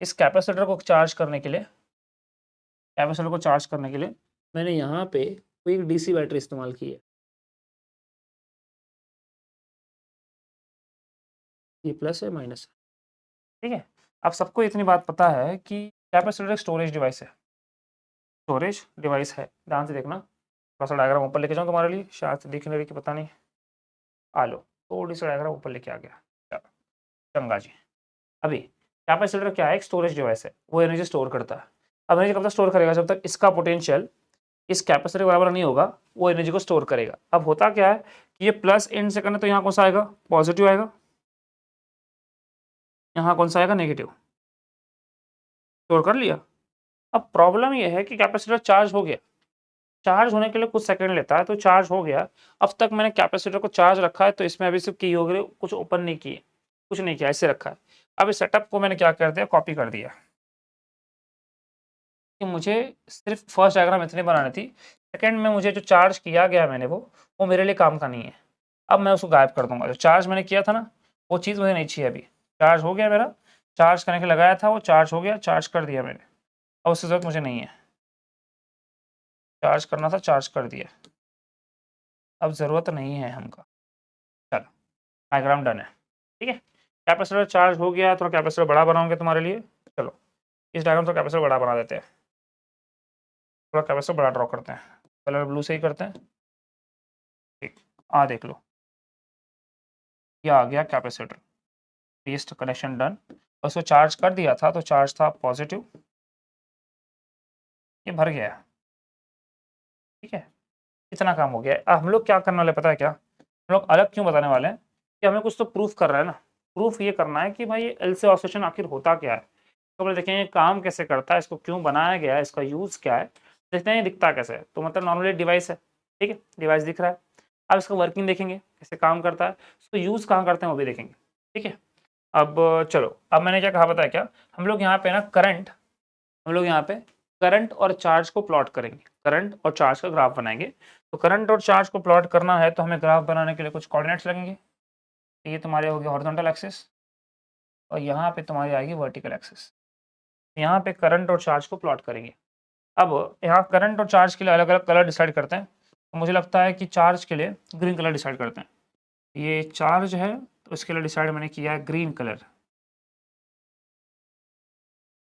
इस कैपेसिटर को चार्ज करने के लिए, कैपेसिटर को चार्ज करने के लिए मैंने यहाँ पे कोई एक डीसी बैटरी इस्तेमाल की है, ये प्लस है माइनस है। ठीक है, अब सबको इतनी बात पता है कि कैपेसिटर एक स्टोरेज डिवाइस है, स्टोरेज डिवाइस है, ध्यान से देखना, थोड़ा सा डायग्राम ऊपर लेके जाऊँ तुम्हारे लिए, शायद से दिख नहीं रही कि पता नहीं, आ लो थोड़ी सा डायग्राम ऊपर लेके आ गया, चलो चंगा जी। अभी कैपेसिटर क्या है, एक स्टोरेज डिवाइस है, वो एनर्जी स्टोर करता है। अब एनर्जी कब तक स्टोर करेगा, जब तक इसका पोटेंशियल इस कैपेसिटर के बराबर नहीं होगा, वो एनर्जी को स्टोर करेगा। अब होता क्या है कि ये प्लस एंड से करना, तो यहाँ कौन सा आएगा, पॉजिटिव आएगा, यहाँ कौन सा आएगा, नेगेटिव, स्टोर कर लिया। अब प्रॉब्लम ये है कि कैपेसिटर चार्ज हो गया, चार्ज होने के लिए कुछ सेकंड लेता है, तो चार्ज हो गया, अब तक मैंने कैपेसिटर को चार्ज रखा है, तो इसमें अभी सिर्फ की हो गई, कुछ ओपन नहीं किए, कुछ नहीं किया, ऐसे रखा है। अब इस सेटअप को मैंने क्या कर दिया, कॉपी कर दिया, कि मुझे सिर्फ फर्स्ट डायग्राम इतनी बनानी थी, सेकंड में मुझे जो चार्ज किया गया मैंने वो मेरे लिए काम का नहीं है, अब मैं उसको गायब कर दूंगा। जो चार्ज मैंने किया था ना, वो चीज़ मुझे नहीं चाहिए, अभी चार्ज हो गया मेरा, चार्ज करने के लगाया था, वो चार्ज हो गया, चार्ज कर दिया मैंने, अब उसकी ज़रूरत मुझे नहीं है, चार्ज करना था, चार्ज कर दिया, अब ज़रूरत नहीं है हमको। चलो डायग्राम डन है। ठीक है, कैपेसिटर चार्ज हो गया, थोड़ा कैपेसिटर बड़ा बनाऊंगे तुम्हारे लिए, चलो इस डायग्राम से कैपेसिटर बड़ा बना देते हैं, थोड़ा कैपेसिटर बड़ा ड्रॉ करते हैं, कलर ब्लू से ही करते हैं। ठीक, देख लो, ये आ गया कैपेसिटर, पेस्ट कनेक्शन डन, उसको चार्ज कर दिया था, तो चार्ज था पॉजिटिव, ये भर गया। ठीक है, इतना काम हो गया। अब हम लोग क्या करने वाले पता है क्या, हम लोग अलग क्यों बताने वाले हैं, कि हमें कुछ तो प्रूफ कर रहा है ना, प्रूफ ये करना है कि भाई ये एल से ऑसिलेशन आखिर होता क्या है, तो पहले देखेंगे काम कैसे करता है, इसको क्यों बनाया गया है, इसका यूज़ क्या है, देखते हैं ये दिखता कैसे है। तो मतलब नॉर्मली डिवाइस है, ठीक है, डिवाइस दिख रहा है, अब इसका वर्किंग देखेंगे कैसे काम करता है, इसको यूज़ कहाँ करते हैं वो भी देखेंगे। ठीक है, अब चलो, अब मैंने क्या कहा पता है क्या, हम लोग यहाँ पे ना करंट, हम लोग यहाँ पे करंट और चार्ज को प्लॉट करेंगे, करंट और चार्ज का ग्राफ बनाएंगे। तो करंट और चार्ज को प्लॉट करना है, तो हमें ग्राफ बनाने के लिए कुछ कोऑर्डिनेट्स लगेंगे, ये तुम्हारे हो गए हॉरिजॉन्टल एक्सिस, और यहाँ पे तुम्हारी आएगी वर्टिकल एक्सिस, यहाँ पे करंट और चार्ज को प्लॉट करेंगे। अब यहाँ करंट और चार्ज के लिए अलग अलग कलर डिसाइड करते हैं, तो मुझे लगता है कि चार्ज के लिए ग्रीन कलर डिसाइड करते हैं, ये चार्ज है तो इसके लिए डिसाइड मैंने किया है ग्रीन कलर,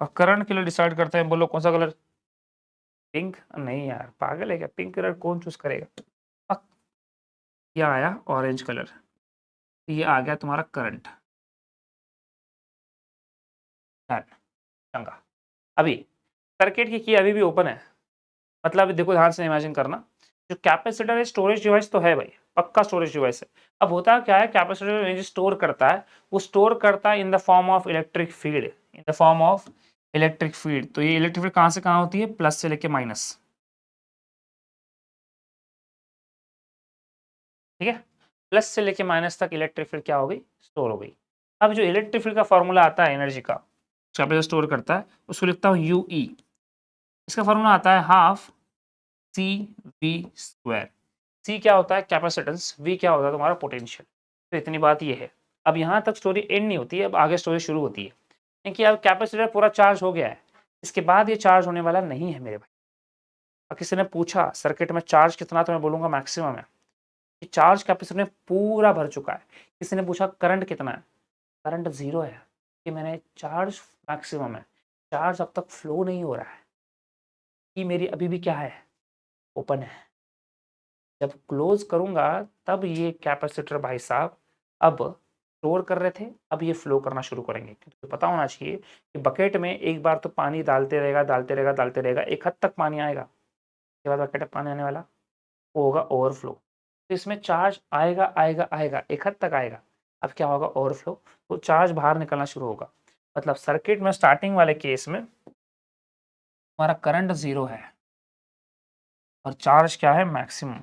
और करंट के लिए डिसाइड करते हैं, बोलो कौन सा कलर, पिंक, नहीं यार पागल है क्या, पिंक कलर कौन चूज करेगा, ये आया ऑरेंज कलर, ये आ गया तुम्हारा करंट, चंगा। अभी सर्किट की अभी भी ओपन है, मतलब देखो ध्यान से इमेजिन करना, जो कैपेसिटर है स्टोरेज डिवाइस तो है भाई, पक्का स्टोरेज डिवाइस है। अब होता क्या है, कैपेसिटर एनर्जी स्टोर करता है, वो स्टोर करता है in the form of electric field, in the form of electric field. तो ये इलेक्ट्रिक फील्ड कहाँ से कहाँ होती है, प्लस से लेके माइनस, ठीक है, प्लस से लेके माइनस तक इलेक्ट्रिक फील्ड क्या हो गई, स्टोर हो गई। अब जो इलेक्ट्रिक फील्ड का फॉर्मूला आता है एनर्जी का, कैपेसिटर स्टोर करता है, उसको लिखता हूँ यू ई। इसका फॉर्मूला आता है हाफ सी वी स्क्वायर। सी क्या होता है कैपेसिटेंस, वी क्या होता है तुम्हारा पोटेंशियल। तो इतनी बात ये है। अब यहाँ तक स्टोरी एंड नहीं होती है, अब आगे स्टोरी शुरू होती है, क्योंकि अब कैपेसिटर पूरा चार्ज हो गया है, इसके बाद ये चार्ज होने वाला नहीं है मेरे भाई। अब किसी ने पूछा सर्किट में चार्ज कितना, तो मैं बोलूंगा मैक्सिमम है, कि चार्ज कैपेसिटर में पूरा भर चुका है। किसी ने पूछा करंट कितना है, करंट जीरो है, कि मैंने चार्ज मैक्सिमम है, चार्ज अब तक फ्लो नहीं हो रहा है, कि मेरी अभी भी क्या है, ओपन है। जब क्लोज करूंगा तब ये कैपेसिटर भाई साहब अब स्टोर कर रहे थे, अब ये फ्लो करना शुरू करेंगे। क्योंकि पता होना चाहिए कि बकेट में एक बार तो पानी डालते रहेगा डालते रहेगा डालते रहेगा, एक हद तक पानी आएगा, उसके बाद बकेट में पानी आने वाला, वो होगा ओवरफ्लो। तो इसमें चार्ज आएगा आएगा आएगा, एक हद तक आएगा, अब क्या होगा, ओवरफ्लो, तो चार्ज बाहर निकलना शुरू होगा। मतलब सर्किट में स्टार्टिंग वाले केस में हमारा करंट जीरो है और चार्ज क्या है, मैक्सिमम,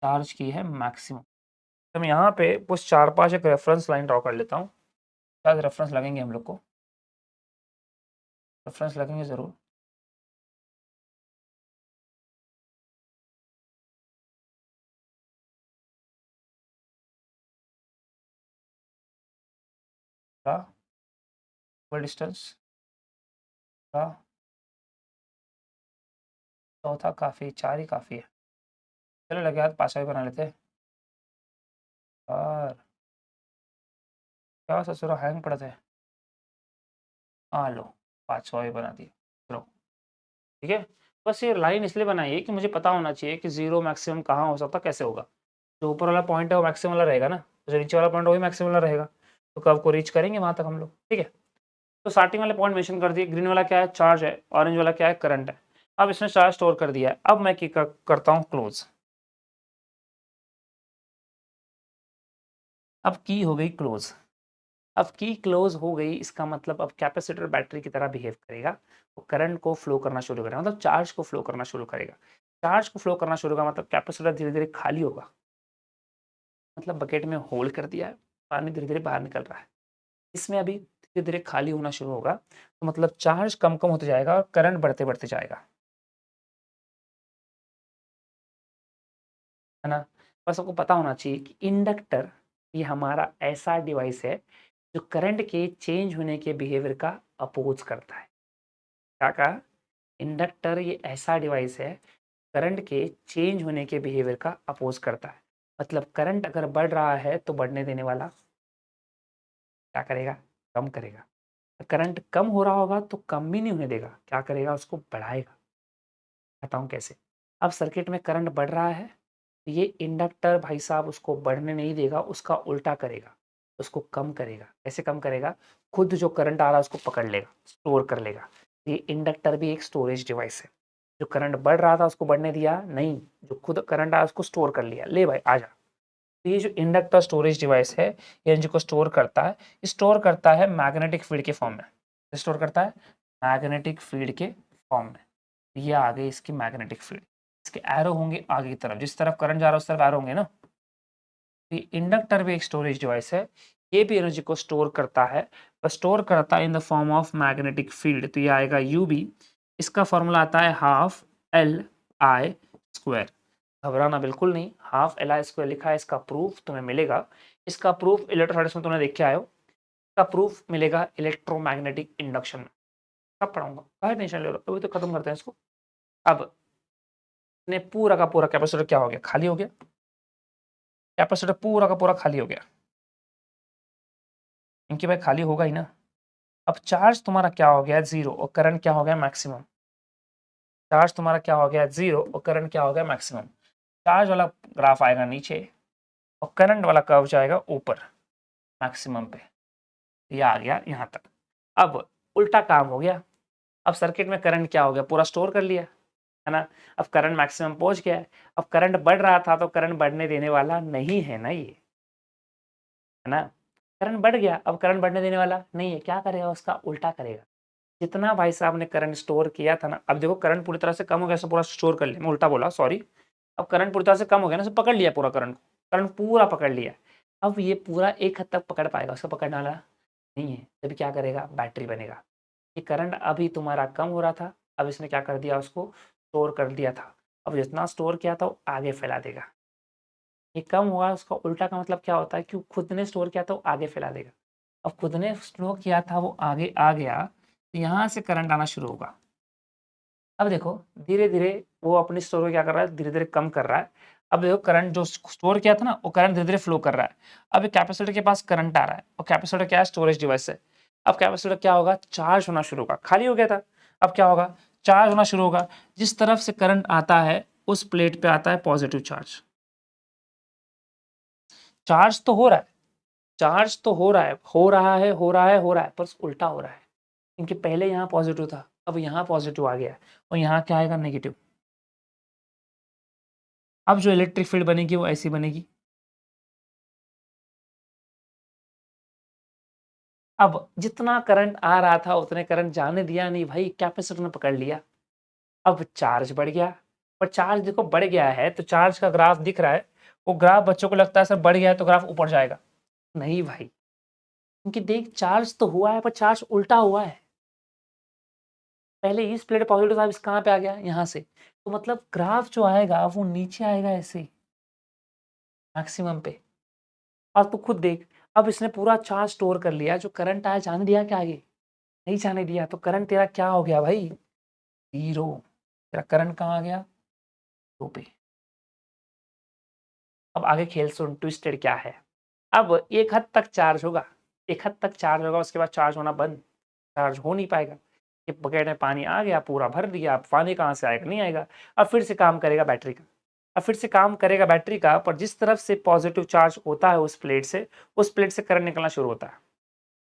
चार्ज की है मैक्सिमम। तो मैं यहाँ पे कुछ 4-5 एक रेफरेंस लाइन ड्रॉ कर लेता हूँ, शायद रेफरेंस लगेंगे हम लोग को, रेफरेंस लगेंगे ज़रूर। का डिस्टेंस का, चौथा काफ़ी, 4 ही काफ़ी है। चलो लगे हाथ 5वां भी बना लेते हैं। और क्या ससुरा हैंग पड़ता है, हाँ लो 5वां भी बना दिया। चलो ठीक है। बस ये लाइन इसलिए बनाई है कि मुझे पता होना चाहिए कि जीरो मैक्सिमम कहाँ हो सकता, कैसे होगा। जो ऊपर वाला पॉइंट है वो मैक्सिमम वाला रहेगा ना, तो जो नीचे वाला पॉइंट वही मैक्सिमम वाला रहेगा, तो कब को रीच करेंगे वहां तक हम लोग, ठीक है। तो स्टार्टिंग वाले पॉइंट मेंशन कर दिए, ग्रीन वाला क्या है, चार्ज है, ऑरेंज वाला क्या है, करंट है। अब इसने चार्ज स्टोर कर दिया है, अब मैं क्या करता हूँ, क्लोज। अब की हो गई क्लोज, अब की क्लोज हो गई, इसका मतलब अब कैपेसिटर बैटरी की तरह बिहेव करेगा, वो करंट को फ्लो करना शुरू करेगा, मतलब चार्ज को फ्लो करना शुरू करेगा। चार्ज को फ्लो करना शुरू करेगा मतलब कैपेसिटर धीरे धीरे खाली होगा, मतलब बकेट में होल्ड कर दिया है, पानी धीरे धीरे बाहर निकल रहा है, इसमें अभी धीरे धीरे खाली होना शुरू होगा, तो मतलब चार्ज कम कम होते जाएगा और करंट बढ़ते बढ़ते जाएगा, है ना। बस आपको पता होना चाहिए कि इंडक्टर ये हमारा ऐसा डिवाइस है जो करंट के चेंज होने के बिहेवियर का अपोज करता है। क्या कहा, इंडक्टर ये ऐसा डिवाइस है करंट के चेंज होने के बिहेवियर का अपोज करता है। मतलब करंट अगर बढ़ रहा है तो बढ़ने देने वाला क्या करेगा, कम करेगा। करंट कम हो रहा होगा तो कम भी नहीं होने देगा, क्या करेगा, उसको बढ़ाएगा। बताऊं कैसे। अब सर्किट में करंट बढ़ रहा है, ये इंडक्टर भाई साहब उसको बढ़ने नहीं देगा, उसका उल्टा करेगा, उसको कम करेगा। कैसे कम करेगा, खुद जो करंट आ रहा है उसको पकड़ लेगा, स्टोर कर लेगा। ये इंडक्टर भी एक स्टोरेज डिवाइस है, जो करंट बढ़ रहा था उसको बढ़ने दिया नहीं, जो खुद करंट आया उसको स्टोर कर लिया, ले भाई आ जा। तो ये जो इंडक्टर स्टोरेज डिवाइस है, ये एनर्जी को स्टोर करता है मैग्नेटिक फील्ड के फॉर्म में, स्टोर करता है मैग्नेटिक फील्ड के फॉर्म में। ये आ गई इसकी मैग्नेटिक फील्ड, इसके एरो होंगे आगे की तरफ, जिस तरफ करंट जा रहा है उस तरफ एरो होंगे ना। तो ये इंडक्टर भी एक स्टोरेज डिवाइस है, ये भी एनर्जी को स्टोर करता है, पर स्टोर करता है in the form of magnetic field. तो ये आएगा यू बी, इसका फॉर्मूला आता है हाफ एल आई स्क्वायर। घबराना बिल्कुल नहीं, हाफ एल आई स्क्वायर लिखा है, इसका प्रूफ तुम्हें मिलेगा। इसका प्रूफ इलेक्ट्रोस्टैटिक्स में तुमने देख के आए हो, इसका प्रूफ मिलेगा इलेक्ट्रोमैग्नेटिक इंडक्शन में, कब पढ़ाऊंगा, काहे टेंशन ले रहे हो, अभी तो खत्म करते हैं इसको। अब ने पूरा का पूरा कैपेसिटर क्या हो गया, खाली हो गया, कैपेसिटर पूरा का पूरा खाली हो गया, इनकी भाई खाली होगा ही ना। अब चार्ज तुम्हारा क्या हो गया, जीरो, और करंट क्या हो गया, मैक्सिमम। चार्ज तुम्हारा क्या हो गया, जीरो, और करंट क्या हो गया, मैक्सिमम। चार्ज वाला ग्राफ आएगा नीचे और करंट वाला कर्व जाएगा ऊपर मैक्सिमम पे। ये आ गया यहाँ तक। अब उल्टा काम हो गया, अब सर्किट में करंट क्या हो गया, पूरा स्टोर कर लिया, है ना। अब करंट मैक्सिमम पहुंच गया है, अब करंट बढ़ रहा था तो करंट बढ़ने देने वाला नहीं है ना ये, है ना। करंट बढ़ गया, अब करंट बढ़ने देने वाला नहीं है, क्या करेगा, उसका उल्टा करेगा। जितना भाई साहब ने करंट स्टोर किया था ना, अब देखो करंट पूरी तरह से कम हो गया, सब पूरा स्टोर कर लिया, मैं उल्टा बोला सॉरी। अब करंट पूरी तरह से कम हो गया ना, सब पकड़ लिया पूरा करंट, करंट पूरा पकड़ लिया। अब ये पूरा एक हद तक पकड़ पाएगा, उसको पकड़ने वाला नहीं है, तभी क्या करेगा, बैटरी बनेगा। ये करंट अभी तुम्हारा कम हो रहा था, अब इसने क्या कर दिया, उसको स्टोर कर दिया था। अब जितना स्टोर किया था वो आगे फैला देगा। ये कम हुआ, उसका उल्टा का मतलब क्या होता है कि खुद ने स्टोर किया था वो आगे फैला देगा। अब खुद ने स्टोर किया था वो आगे आ गया, तो यहाँ से करंट आना शुरू होगा। अब देखो धीरे धीरे वो अपनी स्टोर को क्या कर रहा है, धीरे धीरे कम कर रहा है। अब देखो करंट जो स्टोर किया था ना, वो करंट धीरे धीरे फ्लो कर रहा है। अब एक कैपेसिटर के पास करंट आ रहा है, और कैपेसिटर क्या है, स्टोरेज डिवाइस है। अब कैपेसिटर क्या होगा, चार्ज होना शुरू होगा, खाली हो गया था, अब क्या होगा, चार्ज होना शुरू होगा। जिस तरफ से करंट आता है उस प्लेट पे आता है पॉजिटिव चार्ज। चार्ज तो हो रहा है, चार्ज तो हो रहा है, हो रहा है, हो रहा है, हो रहा है, पर उल्टा हो रहा है। क्योंकि पहले यहाँ पॉजिटिव था, अब यहाँ पॉजिटिव आ गया है, और यहाँ क्या आएगा, नेगेटिव। अब जो इलेक्ट्रिक फील्ड बनेगी वो ऐसी बनेगी। अब जितना करंट आ रहा था उतने करंट जाने दिया नहीं भाई, कैपेसिटर ने पकड़ लिया। अब चार्ज बढ़ गया, पर चार्ज देखो बढ़ गया है तो चार्ज का ग्राफ दिख रहा है, वो ग्राफ बच्चों को लगता है सर बढ़ गया है तो ग्राफ ऊपर जाएगा। नहीं भाई, क्योंकि देख चार्ज तो हुआ है पर चार्ज उल्टा हुआ है। पहले इस प्लेट पॉजिटिव था, अब इस कहाँ पे आ गया, यहाँ से। तो मतलब ग्राफ जो आएगा वो नीचे आएगा ऐसे, मैक्सिमम पे। और तू खुद देख, अब इसने पूरा चार्ज स्टोर कर लिया, जो करंट आया जाने दिया क्या आगे, नहीं जाने दिया, तो करंट तेरा क्या हो गया भाई, जीरो। तेरा करंट कहाँ आ गया, दो पे। अब आगे खेल सुन, ट्विस्टेड क्या है। अब एक हद तक चार्ज होगा, एक हद तक चार्ज होगा, उसके बाद चार्ज होना बंद, चार्ज हो नहीं पाएगा। ये बकेट में पानी आ गया, पूरा भर दिया, अब पानी कहाँ से आएगा, नहीं आएगा। अब फिर से काम करेगा बैटरी का, अब फिर से काम करेगा बैटरी का, पर जिस तरफ से पॉजिटिव चार्ज होता है उस प्लेट से, उस प्लेट से करंट निकलना शुरू होता है।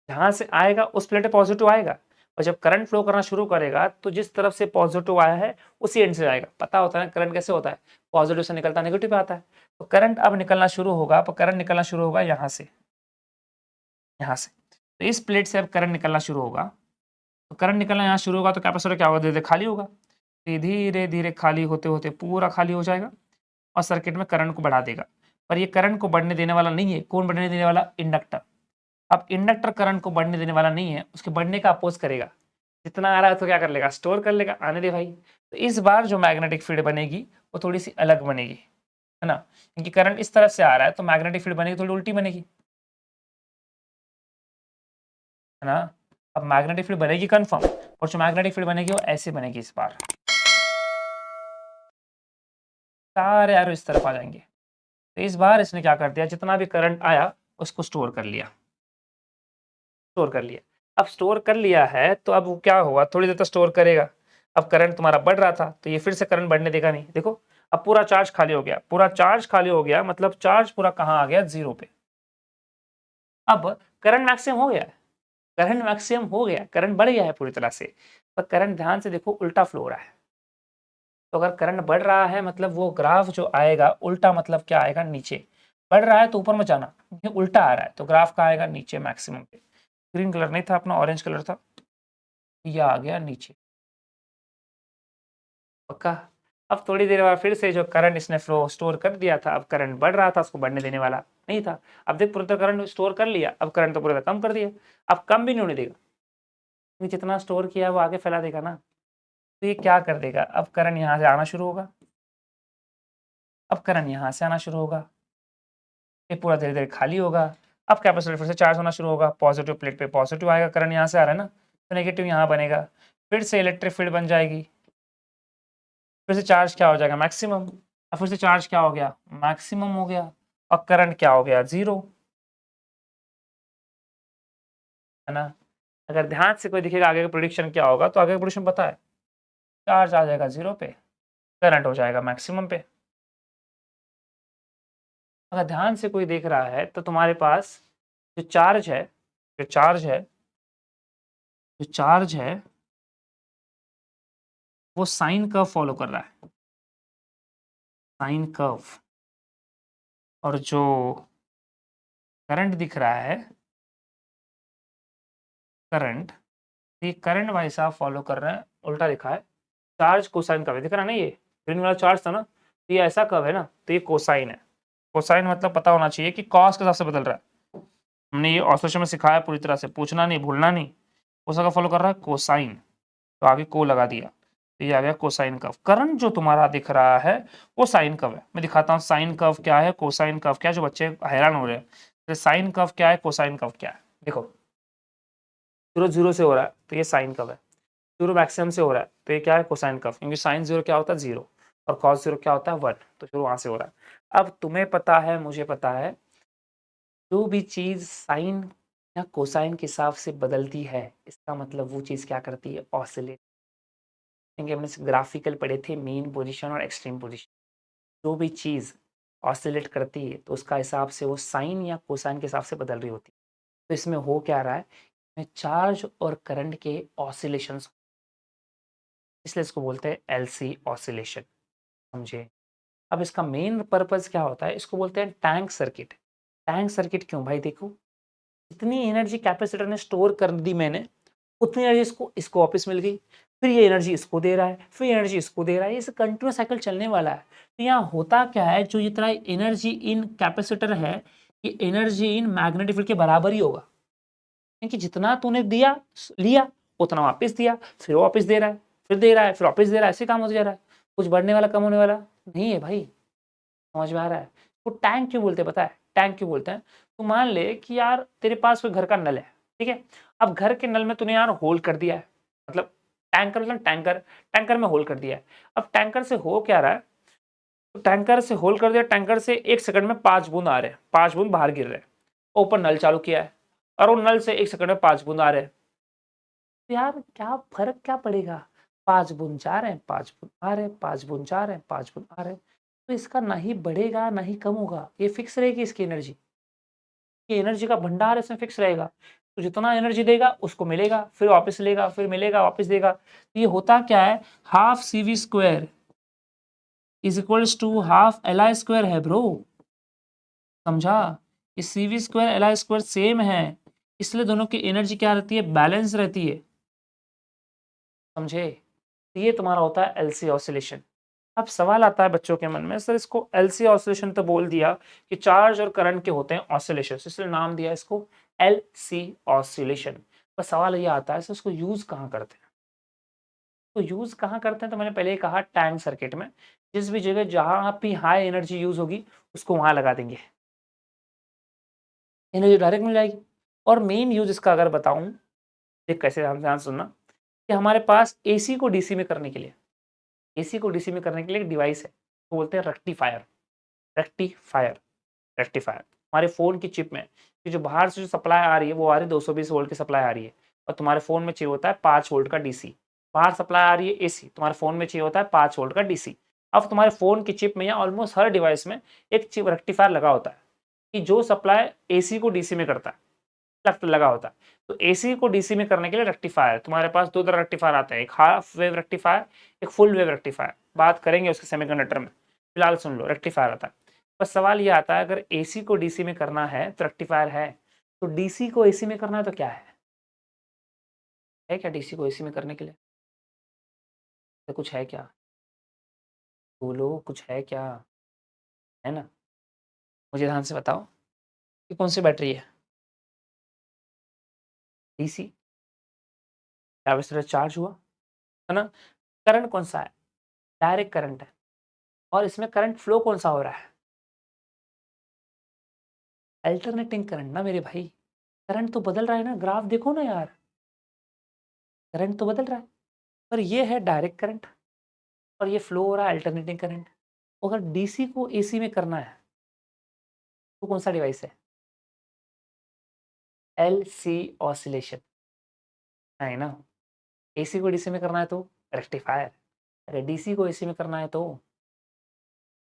जहाँ से आएगा उस प्लेट पे पॉजिटिव आएगा, और जब करंट फ्लो करना शुरू करेगा तो जिस तरफ से पॉजिटिव आया है उसी एंड से आएगा। पता होता है करंट कैसे होता है, पॉजिटिव से निकलता नेगेटिव पे आता है। तो करंट अब निकलना शुरू होगा, पर करंट निकलना शुरू होगा यहाँ से, यहाँ से। तो इस प्लेट से अब करंट निकलना शुरू होगा, तो करंट निकलना यहाँ शुरू होगा तो कैपेसिटर क्या होगा, धीरे धीरे खाली होगा। तो धीरे धीरे खाली होते होते पूरा खाली हो जाएगा, और सर्किट में करंट को बढ़ा देगा। पर ये करंट को बढ़ने देने वाला नहीं है, कौन बढ़ने देने वाला, इंडक्टर। अब इंडक्टर करंट को बढ़ने देने वाला नहीं है, उसके बढ़ने का अपोज करेगा। जितना आ रहा है तो क्या कर लेगा, स्टोर कर लेगा, आने दे भाई। तो इस बार जो मैग्नेटिक फील्ड बनेगी वो थोड़ी सी अलग बनेगी, है ना। क्योंकि करंट इस तरफ से आ रहा है तो मैग्नेटिक फील्ड बनेगी थोड़ी उल्टी बनेगी, है ना। अब मैग्नेटिक फील्ड बनेगी कंफर्म, और जो मैग्नेटिक फील्ड बनेगी वो ऐसे बनेगी, इस बार सारे एरो इस तरफ आ जाएंगे। तो इस बार इसने क्या कर दिया, जितना भी करंट आया उसको स्टोर कर लिया, स्टोर कर लिया। अब स्टोर कर लिया है तो अब वो क्या हुआ, थोड़ी देर तक स्टोर करेगा। अब करंट तुम्हारा बढ़ रहा था तो ये फिर से करंट बढ़ने देगा नहीं, देखो अब पूरा चार्ज खाली हो गया, पूरा चार्ज खाली हो गया, मतलब चार्ज पूरा कहाँ आ गया, जीरो पे। अब करंट मैक्सिमम हो गया है, करंट मैक्सिमम हो गया, करंट बढ़ गया है पूरी तरह से। पर करंट ध्यान से देखो उल्टा फ्लो हो रहा है। तो अगर करंट बढ़ रहा है मतलब वो ग्राफ जो आएगा उल्टा, मतलब क्या आएगा, नीचे। बढ़ रहा है तो ऊपर में जाना, ये उल्टा आ रहा है तो ग्राफ का आएगा नीचे मैक्सिमम पे। ग्रीन कलर नहीं था अपना, ऑरेंज कलर था, ये आ गया नीचे, पक्का। अब थोड़ी देर बाद फिर से जो करंट इसने फ्लो स्टोर कर दिया था, अब करंट बढ़ रहा था, उसको बढ़ने देने वाला नहीं था। अब देख पूरा करंट स्टोर कर लिया, अब करंट तो पूरा कम कर दिया, अब कम भी नहीं होने देगा, क्योंकि जितना स्टोर किया वो आगे फैला देगा ना। तो ये क्या कर देगा, अब करंट यहाँ से आना शुरू होगा, अब करंट यहाँ से आना शुरू होगा, ये पूरा धीरे धीरे खाली होगा। अब कैपेसिटर फिर से चार्ज होना शुरू होगा, पॉजिटिव प्लेट पे पॉजिटिव आएगा, करंट यहाँ से आ रहा है ना, तो नेगेटिव यहाँ बनेगा। फिर से इलेक्ट्रिक फील्ड बन जाएगी, फिर से चार्ज क्या हो जाएगा, मैक्सिमम। अब फिर से चार्ज क्या हो गया, मैक्सिमम हो गया, और करंट क्या हो गया, जीरो, है ना। अगर ध्यान से कोई दिखेगा आगे का प्रोडिक्शन क्या होगा, तो आगे का प्रोडिक्शन पता है, चार्ज आ जाएगा जीरो पे, करंट हो जाएगा मैक्सिमम पे। अगर ध्यान से कोई देख रहा है तो तुम्हारे पास जो चार्ज है, जो चार्ज है, जो चार्ज है वो साइन कर्व फॉलो कर रहा है, साइन कर्व। और जो करंट दिख रहा है, करंट, ये करंट भाई साहब फॉलो कर रहे हैं, उल्टा लिखा है, चार्ज कोसाइन कर्व दिख रहा है ना, ये ग्रीन वाला चार्ज था ना, तो ये ऐसा कर्व है ना, तो ये कोसाइन है। कोसाइन मतलब पता होना चाहिए कि कॉस के हिसाब से बदल रहा है। हमने ये ऑसोसिएशन में सिखाया पूरी तरह से, पूछना नहीं, भूलना नहीं। कोसा का फॉलो कर रहा है कोसाइन, तो आगे को लगा दिया, तो ये आ गया कोसाइन कर्व। करंट जो तुम्हारा दिख रहा है वो साइन कर्व है। मैं दिखाता हूँ साइन कर्व क्या है, कोसाइन कर्व क्या है, जो बच्चे हैरान हो रहे हैं, तो साइन कर्व क्या है, कोसाइन कर्व क्या है। देखो, 0 0 से हो रहा है तो ये साइन कर्व है, 0 मैक्सिमम से हो रहा है तो ये क्या है, कोसाइन कर्व, क्योंकि साइन 0 क्या होता है, 0, और कॉस 0 क्या होता है, 1, तो शुरू वहां से हो रहा है। अब तुम्हें पता है, मुझे पता है, जो भी चीज साइन या कोसाइन के हिसाब से बदलती है, इसका मतलब वो चीज क्या करती है, ऑसिलेट। क्योंकि हमने ग्राफिकल पढ़े थे, मीन पोजीशन और एक्सट्रीम पोजीशन। जो भी चीज ऑसिलेट करती है तो उसका हिसाब से वो साइन या कोसाइन के हिसाब से बदल रही होती है। तो इसमें हो क्या रहा है, चार्ज और करंट के ऑसिलेशंस, इसलिए इसको बोलते हैं एलसी ऑसिलेशन, समझे। अब इसका मेन पर्पस क्या होता है, इसको बोलते हैं टैंक सर्किट। टैंक सर्किट क्यों भाई, देखो, जितनी एनर्जी कैपेसिटर ने स्टोर कर दी मैंने, उतनी एनर्जी इसको वापस मिल गई, फिर ये एनर्जी इसको दे रहा है, फिर एनर्जी इसको दे रहा है, ये कंटिन्यूस साइकिल चलने वाला है। तो यहाँ होता क्या है, जो जितना एनर्जी इन कैपेसिटर है, ये एनर्जी इन मैग्नेटिक फील्ड के बराबर ही होगा, क्योंकि जितना तूने दिया लिया उतना वापस दिया, फिर वापस दे रहा है, फिर दे रहा है, फिर वापस दे रहा है, ऐसे काम हो जा रहा है। कुछ बढ़ने वाला कम होने वाला नहीं है भाई, समझ में आ रहा है। तो टैंक क्यों बोलते हैं पता है, टैंक क्यों बोलते हैं, तो मान ले कि यार तेरे पास कोई घर का नल है, ठीक है। अब घर के नल में तूने यार होल कर दिया है, मतलब टैंकर, मतलब टैंकर, टैंकर में होल कर दिया है। अब टैंकर से हो क्या रहा है, तो टैंकर से होल कर दिया, टैंकर से 1 सेकंड में 5 बूंद आ रहे हैं, 5 बूंद बाहर गिर रहे हैं, ऊपर नल चालू किया है, और वो नल से 1 सेकंड में 5 बूंद आ रहे हैं। तो यार क्या फर्क क्या पड़ेगा, 5 बूंद जा रहे हैं, 5 बूंद आ रहे हैं, 5 बूंद जा रहे हैं, 5 बूंद आ रहे हैं, तो इसका ना ही बढ़ेगा ना ही कम होगा, ये फिक्स रहेगी इसकी एनर्जी, ये एनर्जी का भंडार इसमें फिक्स रहेगा। तो जितना एनर्जी देगा उसको मिलेगा, फिर वापस लेगा, फिर मिलेगा, वापस देगा। तो ये होता क्या है, half C V square is equals to half L I square है ब्रो, समझा। ये C V square L I square same है, इसलिए दोनों की एनर्जी क्या रहती है, बैलेंस रहती है, समझे। तो ये तुम्हारा होता है एलसी ऑसिलेशन। अब सवाल आता है बच्चों के मन में, सर इसको एलसी ऑसिलेशन तो बोल दिया कि चार्ज और करंट के होते हैं ऑसिलेशन, इसलिए नाम दिया इसको एलसी ऑसिलेशन। पर सवाल ये आता है, सर इसको यूज कहाँ करते हैं, तो यूज कहाँ करते हैं, तो मैंने पहले ही कहा टैंक सर्किट में, जिस भी जगह जहाँ भी हाई एनर्जी यूज होगी उसको वहां लगा देंगे, एनर्जी डायरेक्ट मिल जाएगी। और मेन यूज इसका अगर बताऊं, एक कैसे ध्यान सुनना, कि हमारे पास एसी को डीसी में करने के लिए, एसी को डीसी में करने के लिए एक डिवाइस है, तो बोलते हैं रेक्टिफायर। रेक्टिफायर, रेक्टिफायर हमारे फ़ोन की चिप में, कि जो बाहर से जो सप्लाई आ रही है वो आ रही है 220 वोल्ट की सप्लाई आ रही है, और तुम्हारे फ़ोन में चाहिए होता है 5 वोल्ट का डीसी। बाहर सप्लाई आ रही है एसी, तुम्हारे फ़ोन में चाहिए होता है 5 वोल्ट का डीसी। अब तुम्हारे फ़ोन की चिप में या ऑलमोस्ट हर डिवाइस में एक चिप रेक्टिफायर लगा होता है, कि जो सप्लाई एसी को डीसी में करता है, लगा होता है। तो एसी को डीसी में करने के लिए रेक्टिफायर, तुम्हारे पास 2 तरह रेक्टिफायर आते हैं, एक हाफ वेव रेक्टिफायर, एक फुल वेव रेक्टिफायर, बात करेंगे उसके सेमीकंडक्टर में, फिलहाल सुन लो रेक्टिफायर आता है। बस सवाल ये आता है, अगर एसी को डीसी में करना है तो रेक्टिफायर है, तो डीसी को एसी में करना है तो क्या है क्या डीसी को एसी में करने के लिए, तो कुछ है क्या, बोलो कुछ है क्या, है ना। मुझे ध्यान से बताओ कि कौन सी बैटरी है, डीसी, कैपेसिटर चार्ज हुआ, है ना। करंट कौन सा है, डायरेक्ट करंट है, और इसमें करंट फ्लो कौन सा हो रहा है, अल्टरनेटिंग करंट ना मेरे भाई। करंट तो बदल रहा है ना, ग्राफ देखो ना यार, करंट तो बदल रहा है, पर ये है डायरेक्ट करंट, और ये फ्लो हो रहा है अल्टरनेटिंग करंट। अगर डीसी को एसी में करना है तो कौन सा डिवाइस है, एल सी ऑसिलेशन, है ना। एसी को डीसी में करना है तो रेक्टिफायर, अगर डीसी को एसी में करना है तो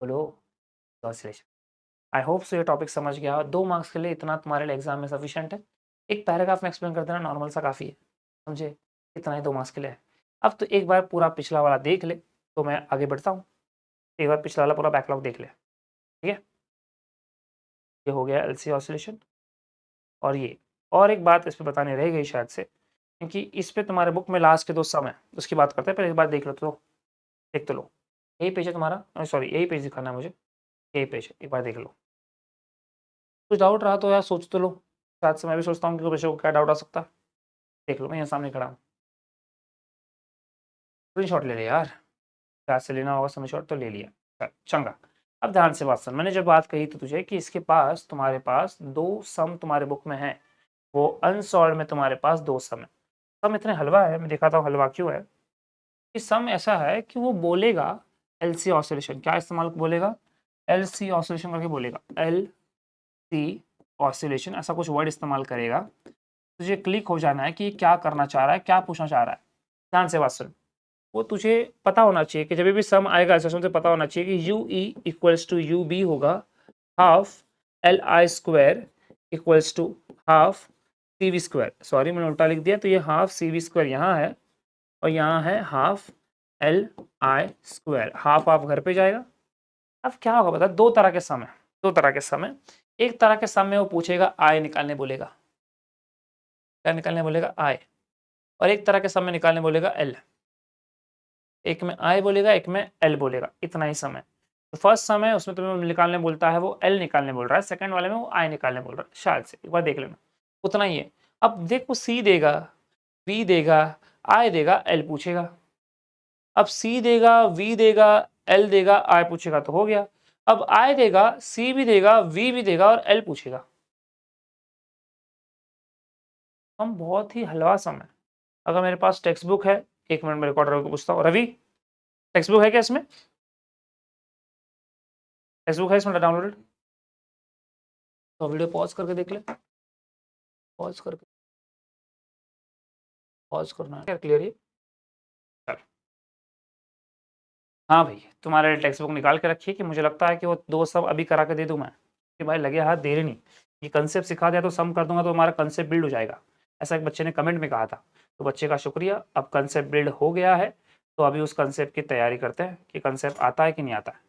बोलो ऑसिलेशन। आई होप सो ये टॉपिक समझ गया, और 2 मार्क्स के लिए इतना तुम्हारे लिए एग्जाम में सफिशिएंट है। एक पैराग्राफ में एक्सप्लेन कर देना, नॉर्मल सा काफ़ी है, समझे, इतना ही 2 मार्क्स के लिए है। अब तो एक बार पूरा पिछला वाला देख ले तो मैं आगे बढ़ता हूँ। एक बार पिछला वाला पूरा बैकलॉग देख ले, ठीक है। ये हो गया एलसी ऑसिलेशन। और ये और एक बात इस पे बताने रह गई शायद से, क्योंकि इस पे तुम्हारे बुक में लास्ट के 2 सम है, उसकी बात करते हैं। पहले एक बार देख लो तो, देख तो लो। यही पेज है तुम्हारा, सॉरी यही पेज दिखाना है मुझे, यही पेज है, एक बार देख लो। कुछ डाउट रहा तो यार सोच तो लो, शायद से मैं भी सोचता हूँ कि बच्चों को क्या डाउट आ सकता है। देख लो, मैं यहाँ सामने खड़ा हूँ, स्क्रीनशॉट ले ले यार, शायद से लेना होगा स्क्रीनशॉट तो ले लिया। चंगा। अब ध्यान से बात सुन, मैंने जब बात कही थी तुझे कि इसके पास तुम्हारे पास 2 सम तुम्हारे बुक में है, वो अनसॉल्व में तुम्हारे पास 2 सम है। सम इतने हलवा है, मैं दिखाता हूँ हलवा क्यों है। कि सम ऐसा है कि वो बोलेगा एलसी ऑसिलेशन, क्या इस्तेमाल बोलेगा, एलसी ऑसिलेशन करके बोलेगा, एल सी ऑसिलेशन, ऐसा कुछ वर्ड इस्तेमाल करेगा। तुझे क्लिक हो जाना है कि क्या करना चाह रहा है, क्या पूछना चाह रहा है। ध्यान से बात सुन, वो तुझे पता होना चाहिए कि जब भी सम आएगा ऐसा तुझे पता होना चाहिए कि U E equals to U B होगा half L I square equals to half C V square. Sorry मैंने उल्टा लिख दिया, तो ये हाफ सी वी स्क्वायर यहाँ है और यहाँ है half L I square. Half half घर पे जाएगा। अब क्या होगा बता, 2 तरह के सम है, 2 तरह के सम है। एक तरह के सम में वो पूछेगा आई निकालने बोलेगा, क्या निकालने बोलेगा, आई। और एक तरह के सम में निकालने बोलेगा एल। एक में आई बोलेगा, एक में एल बोलेगा, इतना ही सम है। तो फर्स्ट सम है उसमें तुम्हें निकालने बोलता है, वो एल निकालने बोल रहा है। सेकंड वाले में वो आई निकालने बोल रहा है, शायद से एक बार देख लेना, उतना ही है। अब देख, वो सी देगा, वी देगा, आई देगा, एल पूछेगा। अब सी देगा, वी देगा, एल देगा, आई पूछेगा तो हो गया। अब आई देगा, सी भी देगा, वी भी देगा और एल पूछेगा। हम बहुत ही हलवा सम है। अगर मेरे पास टेक्स्ट बुक है, एक मिनट में रिकॉर्डर को पूछता हूँ, रवि टेक्स्ट बुक है क्या इसमें, टेक्स्ट बुक है इसमें डाउनलोडेड, तो वीडियो पॉज करके देख ले, पॉज करके, पॉज करना है क्लियर ये। चल हाँ भाई, तुम्हारे टेक्स्ट बुक निकाल के रखिए कि मुझे लगता है कि वो 2 सम अभी करा के दे दूं मैं, कि भाई लगे हाथ देर नहीं, ये कंसेप्ट सिखा दिया तो सम कर दूंगा तो हमारा कंसेप्ट बिल्ड हो जाएगा। ऐसा एक बच्चे ने कमेंट में कहा था, तो बच्चे का शुक्रिया, अब कंसेप्ट बिल्ड हो गया है। तो अभी उस कंसेप्ट की तैयारी करते हैं कि कंसेप्ट आता है कि नहीं आता है।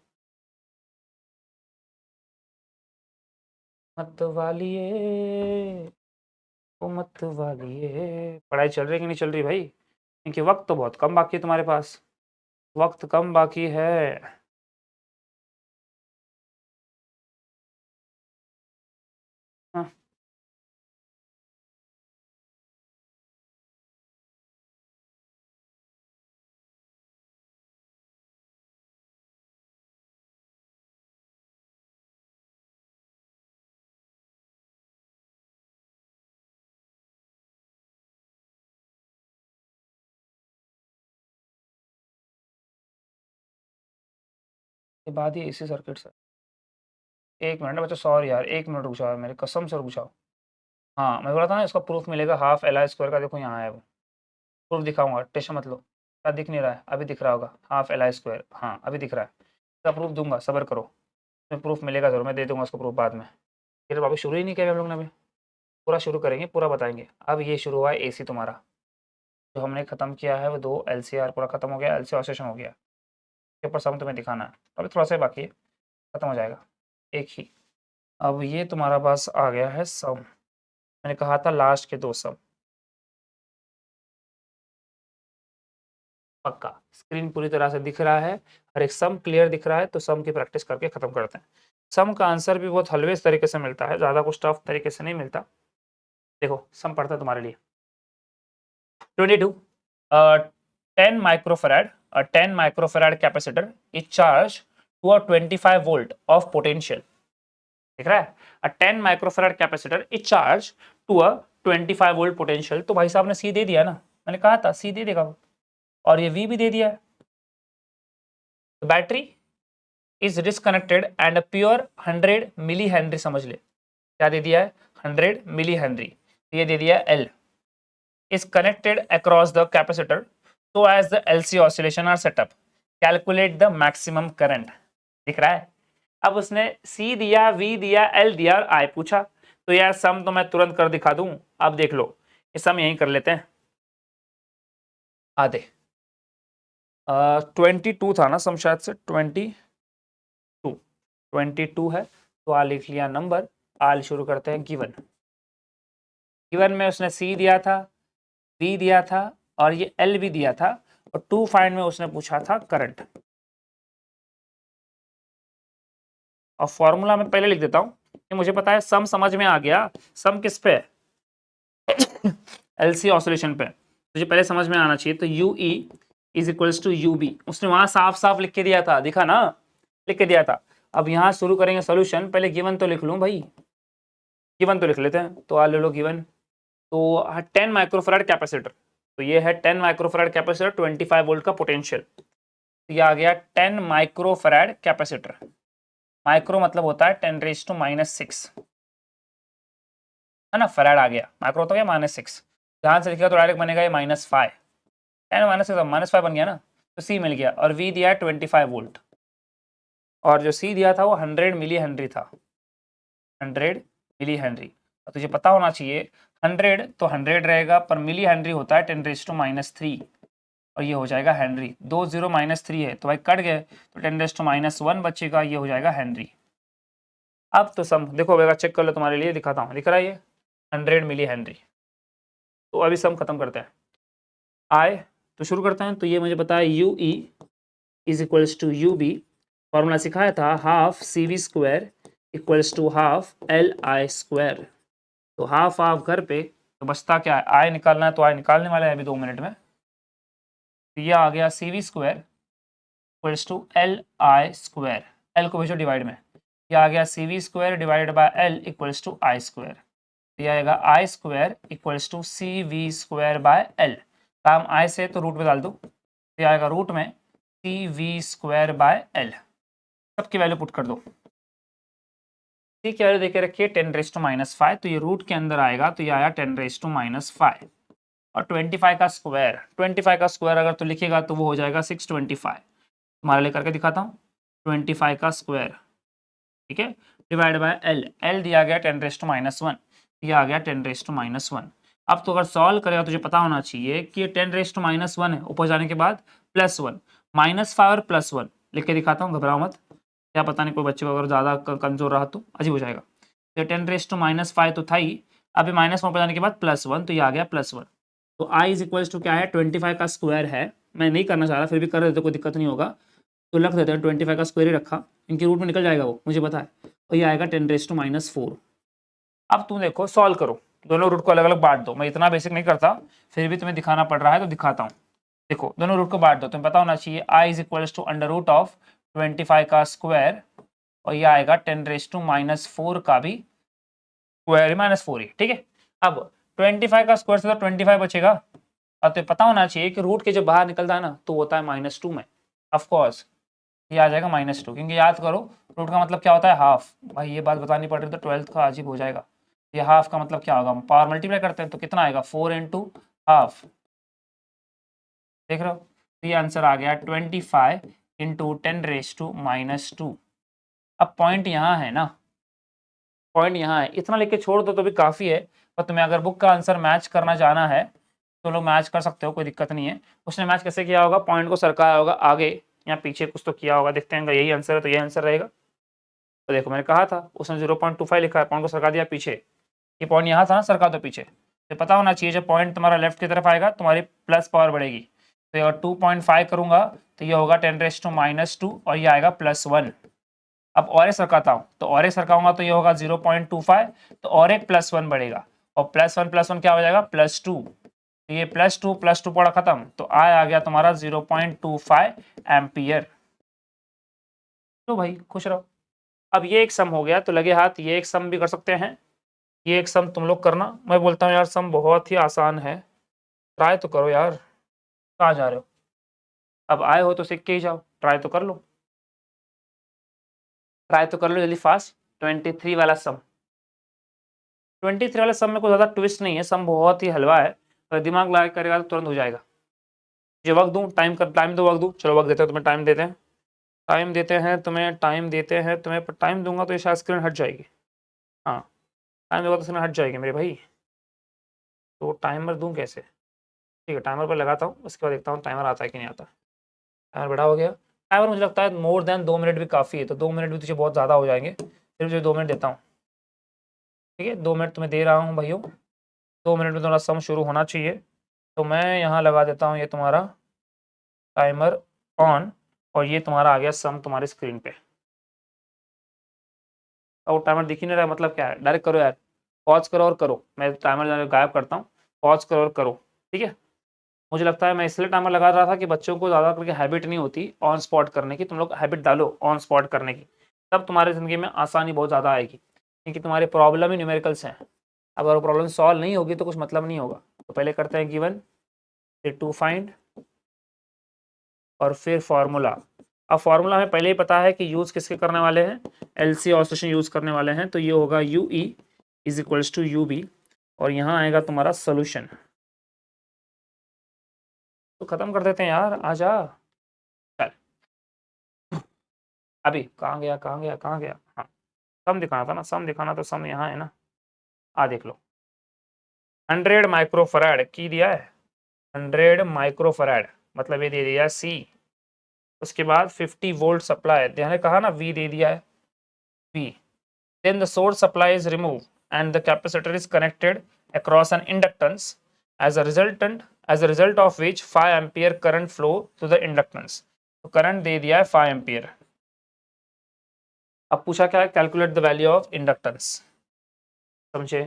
मत वालिए, ओ मत वालिए, पढ़ाई चल रही है कि नहीं चल रही भाई, क्योंकि वक्त तो बहुत कम बाकी है तुम्हारे पास, वक्त कम बाकी है। हाँ, ये बात ही इसी सर्किट से। एक मिनट बच्चा, सॉरी यार, एक मिनट रुक जाओ, मेरी कसम से रुक जाओ। हाँ मैं बोला था ना इसका प्रूफ मिलेगा हाफ एल आई स्क्वायर का, देखो यहाँ है वो प्रूफ, दिखाऊंगा, टेंशन मत लो। क्या दिख नहीं रहा है, अभी दिख रहा होगा हाफ एल आई स्क्वायर, हाँ अभी दिख रहा है। इसका प्रूफ दूंगा, सब्र करो, मैं प्रूफ मिलेगा जरूर, मैं दे दूंगा उसको प्रूफ बाद में। फिर अभी शुरू ही नहीं किया हम लोग ने, अभी पूरा शुरू करेंगे, पूरा बताएंगे। अब ये शुरू हुआ है ए सी तुम्हारा, जो हमने खत्म किया है वो 2 एल सी आर पूरा खत्म हो गया, एल सी ऑसेशन हो गया। इसके ऊपर सम तुम्हें दिखाना है, अभी थोड़ा सा ही बाकी है, खत्म हो जाएगा एक ही। अब ये तुम्हारा पास आ गया है सम, मैंने कहा था लास्ट के 2 सम। पक्का स्क्रीन पूरी तरह से दिख रहा है, हर एक सम क्लियर दिख रहा है, तो सम की प्रैक्टिस करके खत्म करते हैं। सम का आंसर भी बहुत हलवे तरीके से मिलता है, ज़्यादा कुछ टफ तरीके से नहीं मिलता। देखो सम पढ़ता है तुम्हारे लिए, 22 10 microfarad, a 10 microfarad capacitor is charged to a 25 volt of potential। दिख रहा है, a 10 microfarad capacitor is charged to a 25 volt potential। तो भाई साहब ने सी दे दिया ना, मैंने कहा था सी दे देगा वो, और ये वी भी दे दिया है। Battery is disconnected and pure 100 millihenry, समझ ले क्या दे दिया है, 100 मिली हेनरी, ये दे दिया L, is connected across the capacitor so as the LC oscillation are set up, calculate the maximum current। दिख रहा है, अब उसने C दिया, V दिया, L दिया और I पूछा, तो यार सम तो मैं तुरंत कर दिखा दूं। अब देख लो, ये सम यहीं कर लेते हैं, आधे 22 था ना सम, शायद से 22 है। तो आ लिख लिया नंबर, आल शुरू करते हैं। गिवन में उसने सी दिया था, बी दिया था और ये एल भी दिया था, और टू फाइंड में उसने पूछा था करंट। और फॉर्मूला मैं पहले लिख देता हूं कि मुझे पता है सम समझ में आ गया। सम किस पे है? एलसी ऑसिलेशन पे। तुझे पहले समझ में आना चाहिए। तो U E is equals to U B, उसने वहां साफ साफ लिख के दिया था, दिखा ना, लिख के दिया था। अब यहाँ शुरू करेंगे सोल्यूशन, पहले गिवन तो लिख लूं भाई, गिवन तो लिख लेते हैं। तो आ ले लो गिवन। तो 10 माइक्रोफैराड कैपेसिटर, तो ये है 10 माइक्रोफैराड कैपेसिटर, 25 वोल्ट का पोटेंशियल। तो ये आ गया 10 माइक्रोफैराड कैपेसिटर। माइक्रो मतलब होता है 10⁻⁻⁶, है ना, फैराड आ गया, माइक्रो तो क्या -6। ध्यान से लिखिएगा तो डायरेक्ट बनेगा ये -5, 10 -5 बन गया ना। तो सी मिल गया, और वी दिया 25 वोल्ट, और जो सी दिया था वो 100 मिली हेनरी था, 100 मिली हेनरी। तो तुझे पता होना चाहिए 100 तो 100 रहेगा, पर मिली हेनरी होता है 10⁻³ और ये हो जाएगा हेनरी। 2 0 -3 है तो भाई कट गए, तो 10⁻1 बचेगा, ये हो जाएगा हेनरी। अब तो सम देखो बेटा, चेक कर लो, तुम्हारे लिए दिखाता हूँ, दिख रहा है ये 100 मिली हेनरी। तो अभी सम खत्म करते हैं। आए तो शुरू करते हैं। तो ये मुझे पता है U E is equals to U B, formula सिखाया था, half C V square equals to half L I square. तो हाफ हाफ घर पे, तो बचता क्या है, आई निकालना है, तो आई निकालने वाले हैं अभी 2 मिनट में। तो ये आ गया C V square equals to L I square, L को भेजो डिवाइड में, ये आ गया C V square divided by L equals to I square. ये आएगा I square equals to C V square by L, काम आई से तो रूट में डाल दो, ये आएगा रूट में C V square by L, सबकी वैल्यू पुट कर दो। सी की वैल्यू देके रखिए 10⁻⁵, तो ये रूट के अंदर आएगा, तो ये आया 10⁻⁵। और 25 का स्क्वायर, 25 का स्क्वायर अगर तो लिखेगा तो वो हो जाएगा 625। तुम्हारे लिए करके दिखाता हूँ, 25 का स्क्वायर, ठीक है, डिवाइड बाय एल, एल दिया गया 10⁻⁻1, ये आ गया 10⁻⁻1। अब तो अगर सॉल्व करेगा तुझे पता होना चाहिए कि ये 10⁻⁻1 है, ऊपर जाने के बाद +1, -5 और +1 लिख के दिखाता हूँ, घबराओ मत। क्या पता नहीं कोई बच्चे को अगर ज़्यादा कमजोर रहा तो अजीब हो जाएगा। तो 10⁻⁻5 तो था ही, अभी -1 पर जाने के बाद +1, तो ये आ गया +1। तो आई इज इक्वल्स टू क्या है, 25 का स्क्वायर है, मैं नहीं करना चाह रहा, फिर भी कर देते कोई दिक्कत नहीं होगा। तो रख देते हैं, 25 का स्क्वायर ही रखा, इनके रूट में निकल जाएगा वो, मुझे पता है। तो ये आएगा 10⁻⁻4। अब तुम देखो सॉल्व करो, दोनों रूट को अलग अलग बांट दो, मैं इतना बेसिक नहीं करता, फिर भी तुम्हें दिखाना पड़ रहा है तो दिखाता हूँ। देखो दोनों रूट को बांट दो, तुम्हें पता होना चाहिए आई इज इक्वल्स टू √25 का स्क्वायर, और ये आएगा 10⁻⁻4 का भी स्क्वायर, -4 ही, ठीक है। अब 25 का स्क्वायर से तो 25 बचेगा, और तो पता होना चाहिए कि रूट के जब बाहर निकलता है ना तो होता है -2 में, ऑफकोर्स ये आ जाएगा -2, क्योंकि याद करो रूट का मतलब क्या होता है, हाफ। भाई ये बात बतानी पड़ रही तो 12th का अजीब हो जाएगा। ये हाफ का मतलब क्या होगा, हम पावर मल्टीप्लाई करते हैं तो कितना आएगा, 4 × हाफ, देख रहे हो। तो ये आंसर आ गया 25 × 10⁻²। अब पॉइंट यहाँ है ना, पॉइंट यहाँ है, इतना लिख के छोड़ दो तो भी काफ़ी है। पर तुम्हें अगर बुक का आंसर मैच करना जाना है तो लोग मैच कर सकते हो, कोई दिक्कत नहीं है। उसने मैच कैसे किया होगा, पॉइंट को सरकाया होगा आगे या पीछे, कुछ तो किया होगा, देखते हैं अगर यही आंसर है तो यही आंसर रहेगा। तो देखो मैंने कहा था, उसने 0.25 लिखा है, पॉइंट को सरका दिया पीछे, ये पॉइंट यहाँ था ना, सरका दो पीछे। तो पता होना चाहिए जब पॉइंट तुम्हारा लेफ्ट की तरफ आएगा तुम्हारी प्लस पावर बढ़ेगी। तो अगर 2.5 करूंगा तो ये होगा 10⁻² और ये आएगा +1। अब और एक सरकाता हूँ, तो और एक सरकाऊंगा तो ये होगा 0.25, तो और एक +1 बढ़ेगा, और +1 क्या हो जाएगा, +2। तो ये +2 पड़ा खत्म, तो आ गया तुम्हारा 0.25 एम्पियर। तो भाई खुश रहो। अब ये एक सम हो गया, तो लगे हाथ ये एक सम भी कर सकते हैं। ये एक सम तुम लोग करना, मैं बोलता हूँ यार सम बहुत ही आसान है, ट्राई तो करो यार, कहाँ जा रहे हो। अब आए हो तो सीख के ही जाओ, ट्राई तो कर लो, ट्राई तो कर लो जल्दी फास्ट। 23 वाला सम, 23 वाले सम में कोई ज़्यादा ट्विस्ट नहीं है, सम बहुत ही हलवा है, अगर दिमाग लगा करेगा तो तुरंत हो जाएगा। जो वक्त दूँ, टाइम दो, वक्त दूँ, चलो वक्त देते हैं तुम्हें, टाइम देते हैं, तुम्हें पर टाइम दूंगा तो ये शायद स्क्रीन हट जाएगी। हाँ टाइम दूंगा तो स्क्रीन हट जाएगी मेरे भाई, तो टाइमर दूँ कैसे, ठीक है टाइमर पर लगाता हूँ, उसके बाद देखता हूँ टाइमर आता है कि नहीं आता। टाइमर बड़ा हो गया। टाइमर मुझे लगता है मोर देन 2 मिनट भी काफ़ी है, तो 2 मिनट भी तुझे बहुत ज़्यादा हो जाएंगे, फिर मुझे 2 मिनट देता हूँ। ठीक है, 2 मिनट तुम्हें दे रहा हूँ भाइयों, 2 मिनट में तुम्हारा सम शुरू होना चाहिए। तो मैं यहाँ लगा देता हूँ ये तुम्हारा टाइमर ऑन, और ये तुम्हारा आ गया सम तुम्हारी स्क्रीन पे। और टाइमर दिख ही नहीं रहा, मतलब क्या है? डायरेक्ट करो यार, पॉज करो और करो। मैं टाइमर गायब करता हूँ, पॉज करो और करो। ठीक है, मुझे लगता है मैं इसलिए टाइमर लगा रहा था कि बच्चों को ज़्यादा करके हैबिट नहीं होती ऑन स्पॉट करने की। तुम लोग हैबिट डालो ऑन स्पॉट करने की, तब तुम्हारी ज़िंदगी में आसानी बहुत ज़्यादा आएगी, क्योंकि तुम्हारी प्रॉब्लम ही न्यूमेरिकल्स हैं। अब अगर प्रॉब्लम सॉल्व नहीं होगी तो कुछ मतलब नहीं होगा। तो पहले करते हैं गिवन, फिर टू फाइंड, और फिर फार्मूला। अब फार्मूला हमें पहले ही पता है कि यूज़ किसके करने वाले हैं, एलसी ऑसिलेशन यूज़ करने वाले हैं। तो ये होगा U E is equals to U B, और यहाँ आएगा तुम्हारा सोल्यूशन। तो खत्म कर देते हैं यार, आ जा। चल, अभी कहाँ गया कहाँ गया कहाँ गया? हाँ, सम दिखाना था ना, सम दिखाना, तो सम यहाँ है ना, आ देख लो। 100 माइक्रोफराड की दिया है, 100 माइक्रोफराड, मतलब ये दे दिया सी। उसके बाद 50 वोल्ट सप्लाई, ध्यान ने कहा ना वी दे दिया है, V. Then the source supply is remove and the capacitor is connected across an inductance as a result of which 5 ampere current flow to the inductance। तो करंट दे दिया है 5 एम्पियर। अब पूछा क्या है, calculate the value of inductance. समझे?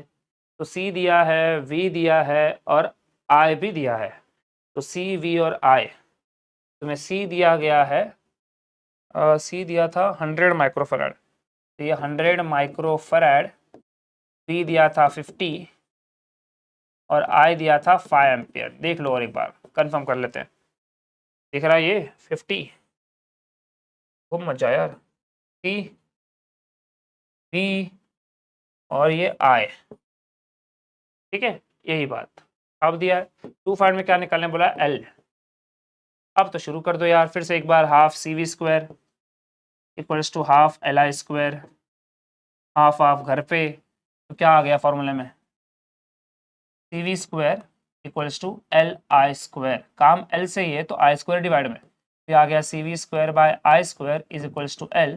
तो सी दिया है, वी दिया है, और आई भी दिया है। तो सी, वी और आई, तुम्हें सी दिया गया है, सी दिया था 100 माइक्रोफराड, तो ये 100 माइक्रोफराड, वी दिया था 50, और आई दिया था 5 एम्पियर। देख लो और एक बार कंफर्म कर लेते हैं। दिख रहा है ये 50, खूब मजा यार। सी, वी, और ये आई, ठीक है, यही बात। अब दिया है टू फाइंड में क्या निकालने बोला, एल। अब तो शुरू कर दो यार, फिर से एक बार, half C V square equals to half L I square, half half घर पे, तो क्या आ गया फॉर्मूले में, C V square equals to L I square. काम एल से ही है तो आई स्क्वायर डिवाइड में, फिर आ गया C V square by I square is equals to L,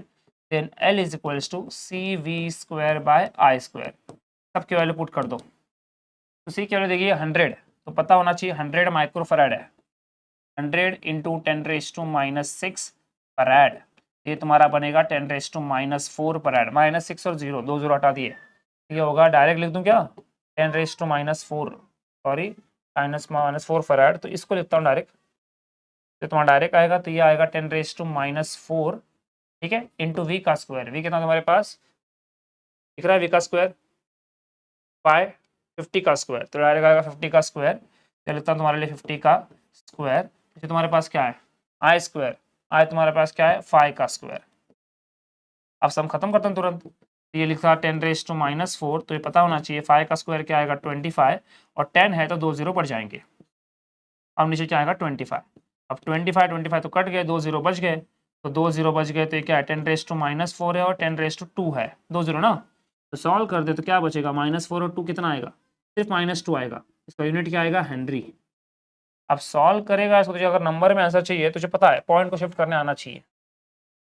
then L is equals to C V square by I square. सबकी वैल्यू पुट कर दो, तो सी की वैल्यू देखिए 100, तो पता होना चाहिए 100 माइक्रोफराड है, 100 इंटू 10⁻⁻6 फराड, ये तुम्हारा बनेगा 10⁻⁻4 फराड। -6 और 0, 2 0 हटा दिए, ये होगा, डायरेक्ट लिख दूं क्या, 10⁻⁻4, सॉरी -4 फराड, तो इसको लिखता हूँ डायरेक्ट। तो तुम्हारा डायरेक्ट आएगा, तो ये आएगा 10⁻⁻4, ठीक है, इंटू वी का स्क्वायर। वी कितना तुम्हारे पास दिख रहा है, वी का स्क्वायर बाय 50 का स्क्वायर, तो डायरेक्ट आएगा 50 का स्क्वायर। क्या लिखता हूँ तुम्हारे लिए, 50 का स्क्वायर, तो तुम्हारे पास क्या है, आई स्क्वायर, आई तुम्हारे पास क्या है, 5 का स्क्वायर। अब सम खत्म करते हैं तुरंत, तो ये लिखा 10⁻⁻4, तो ये पता होना चाहिए 5 का स्क्वायर क्या आएगा, 25, और 10 है तो 2 0 बढ़ जाएंगे। अब नीचे क्या आएगा, 25। अब 25 25 तो कट गए, 2 0 बच गए, तो 2 0 बच गए, तो ये क्या है, 10⁻⁻4 है और 10⁻2 है, 2 0 ना। तो सॉल्व कर दे तो क्या बचेगा, -4 और 2 कितना आएगा, सिर्फ -2 आएगा। इसका यूनिट क्या आएगा, हेनरी। अब सॉल्व करेगा इसको, तुझे अगर नंबर में आंसर चाहिए, तुझे पता है पॉइंट को शिफ्ट करने आना चाहिए।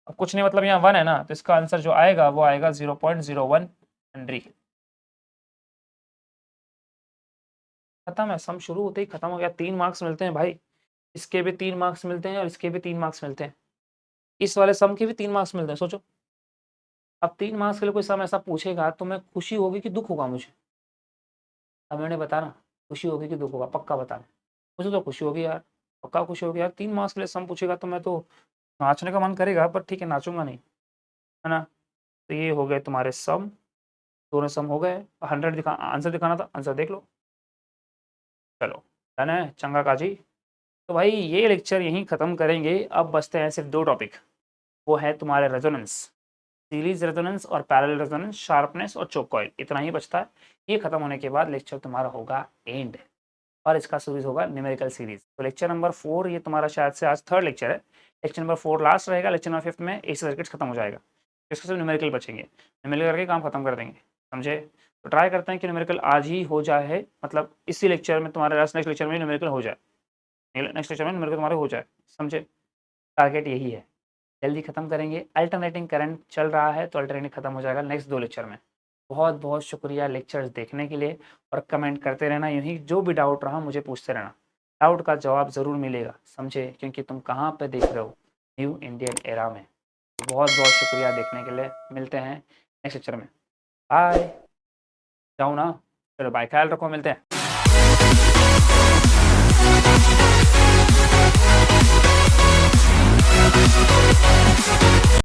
अब कुछ नहीं, मतलब यहाँ 1 है ना, तो इसका आंसर जो आएगा वो आएगा 0.01 हेनरी। खत्म है, सम शुरू होते ही खत्म हो गया। 3 मार्क्स मिलते हैं भाई, इसके भी 3 मार्क्स मिलते हैं और इसके भी 3 मार्क्स मिलते हैं, इस वाले सम के भी 3 मार्क्स मिलते हैं। सोचो, अब 3 मार्क्स के लिए कोई सम ऐसा पूछेगा तो मैं खुशी होगी कि दुख होगा मुझे, अब मैंने बताना, खुशी होगी कि दुख होगा, पक्का बताना। मुझे तो खुशी होगी यार, पक्का खुशी होगी यार। 3 मार्क्स के लिए सम पूछेगा तो मैं तो नाचने का मन करेगा, पर ठीक है, नाचूंगा नहीं, है ना। तो ये हो गए तुम्हारे सम, दोनों सम हो गए। 100 दिखा, आंसर दिखाना था, आंसर देख लो। चलो, डन है चंगा काजी। तो भाई ये लेक्चर यहीं ख़त्म करेंगे। अब बचते हैं सिर्फ 2 टॉपिक, वो है तुम्हारे रेजोनेंस, सीरीज रेजोनेंस और पैरेलल रेजोनेंस, शार्पनेस और चोक कॉइल, इतना ही बचता है। ये खत्म होने के बाद लेक्चर तुम्हारा होगा एंड, और इसका सीरीज होगा न्यूमेरिकल सीरीज। तो लेक्चर नंबर 4 ये तुम्हारा शायद से आज 3rd लेक्चर है, लेक्चर नंबर 4 लास्ट रहेगा, लेक्चर नंबर 5 में एसी सर्किट्स खत्म हो जाएगा, इसके सिर्फ न्यूमेरिकल बचेंगे, न्यूमेरिकल करके काम खत्म कर देंगे, समझे। तो ट्राई करते हैं कि न्यूमेरिकल आज ही हो जाए, मतलब इसी लेक्चर में तुम्हारे नेक्स्ट लेक्चर में न्यूमेरिकल हो जाए, नेक्स्ट लेक्चर में न्यूमेरिकल तुम्हारे हो जाए, समझे। टारगेट यही है, जल्दी ख़त्म करेंगे। अल्टरनेटिंग करंट चल रहा है तो अल्टरनेटिंग ख़त्म हो जाएगा नेक्स्ट 2 लेक्चर में। बहुत बहुत शुक्रिया लेक्चर्स देखने के लिए, और कमेंट करते रहना, यूँ ही जो भी डाउट रहा मुझे पूछते रहना। डाउट का जवाब ज़रूर मिलेगा, समझे, क्योंकि तुम कहाँ पे देख रहे हो, न्यू इंडियन एरा में। बहुत बहुत शुक्रिया देखने के लिए, मिलते हैं नेक्स्ट लेक्चर में। बाय। जाऊँ ना, चलो बाय, ख्याल रखो, मिलते हैं।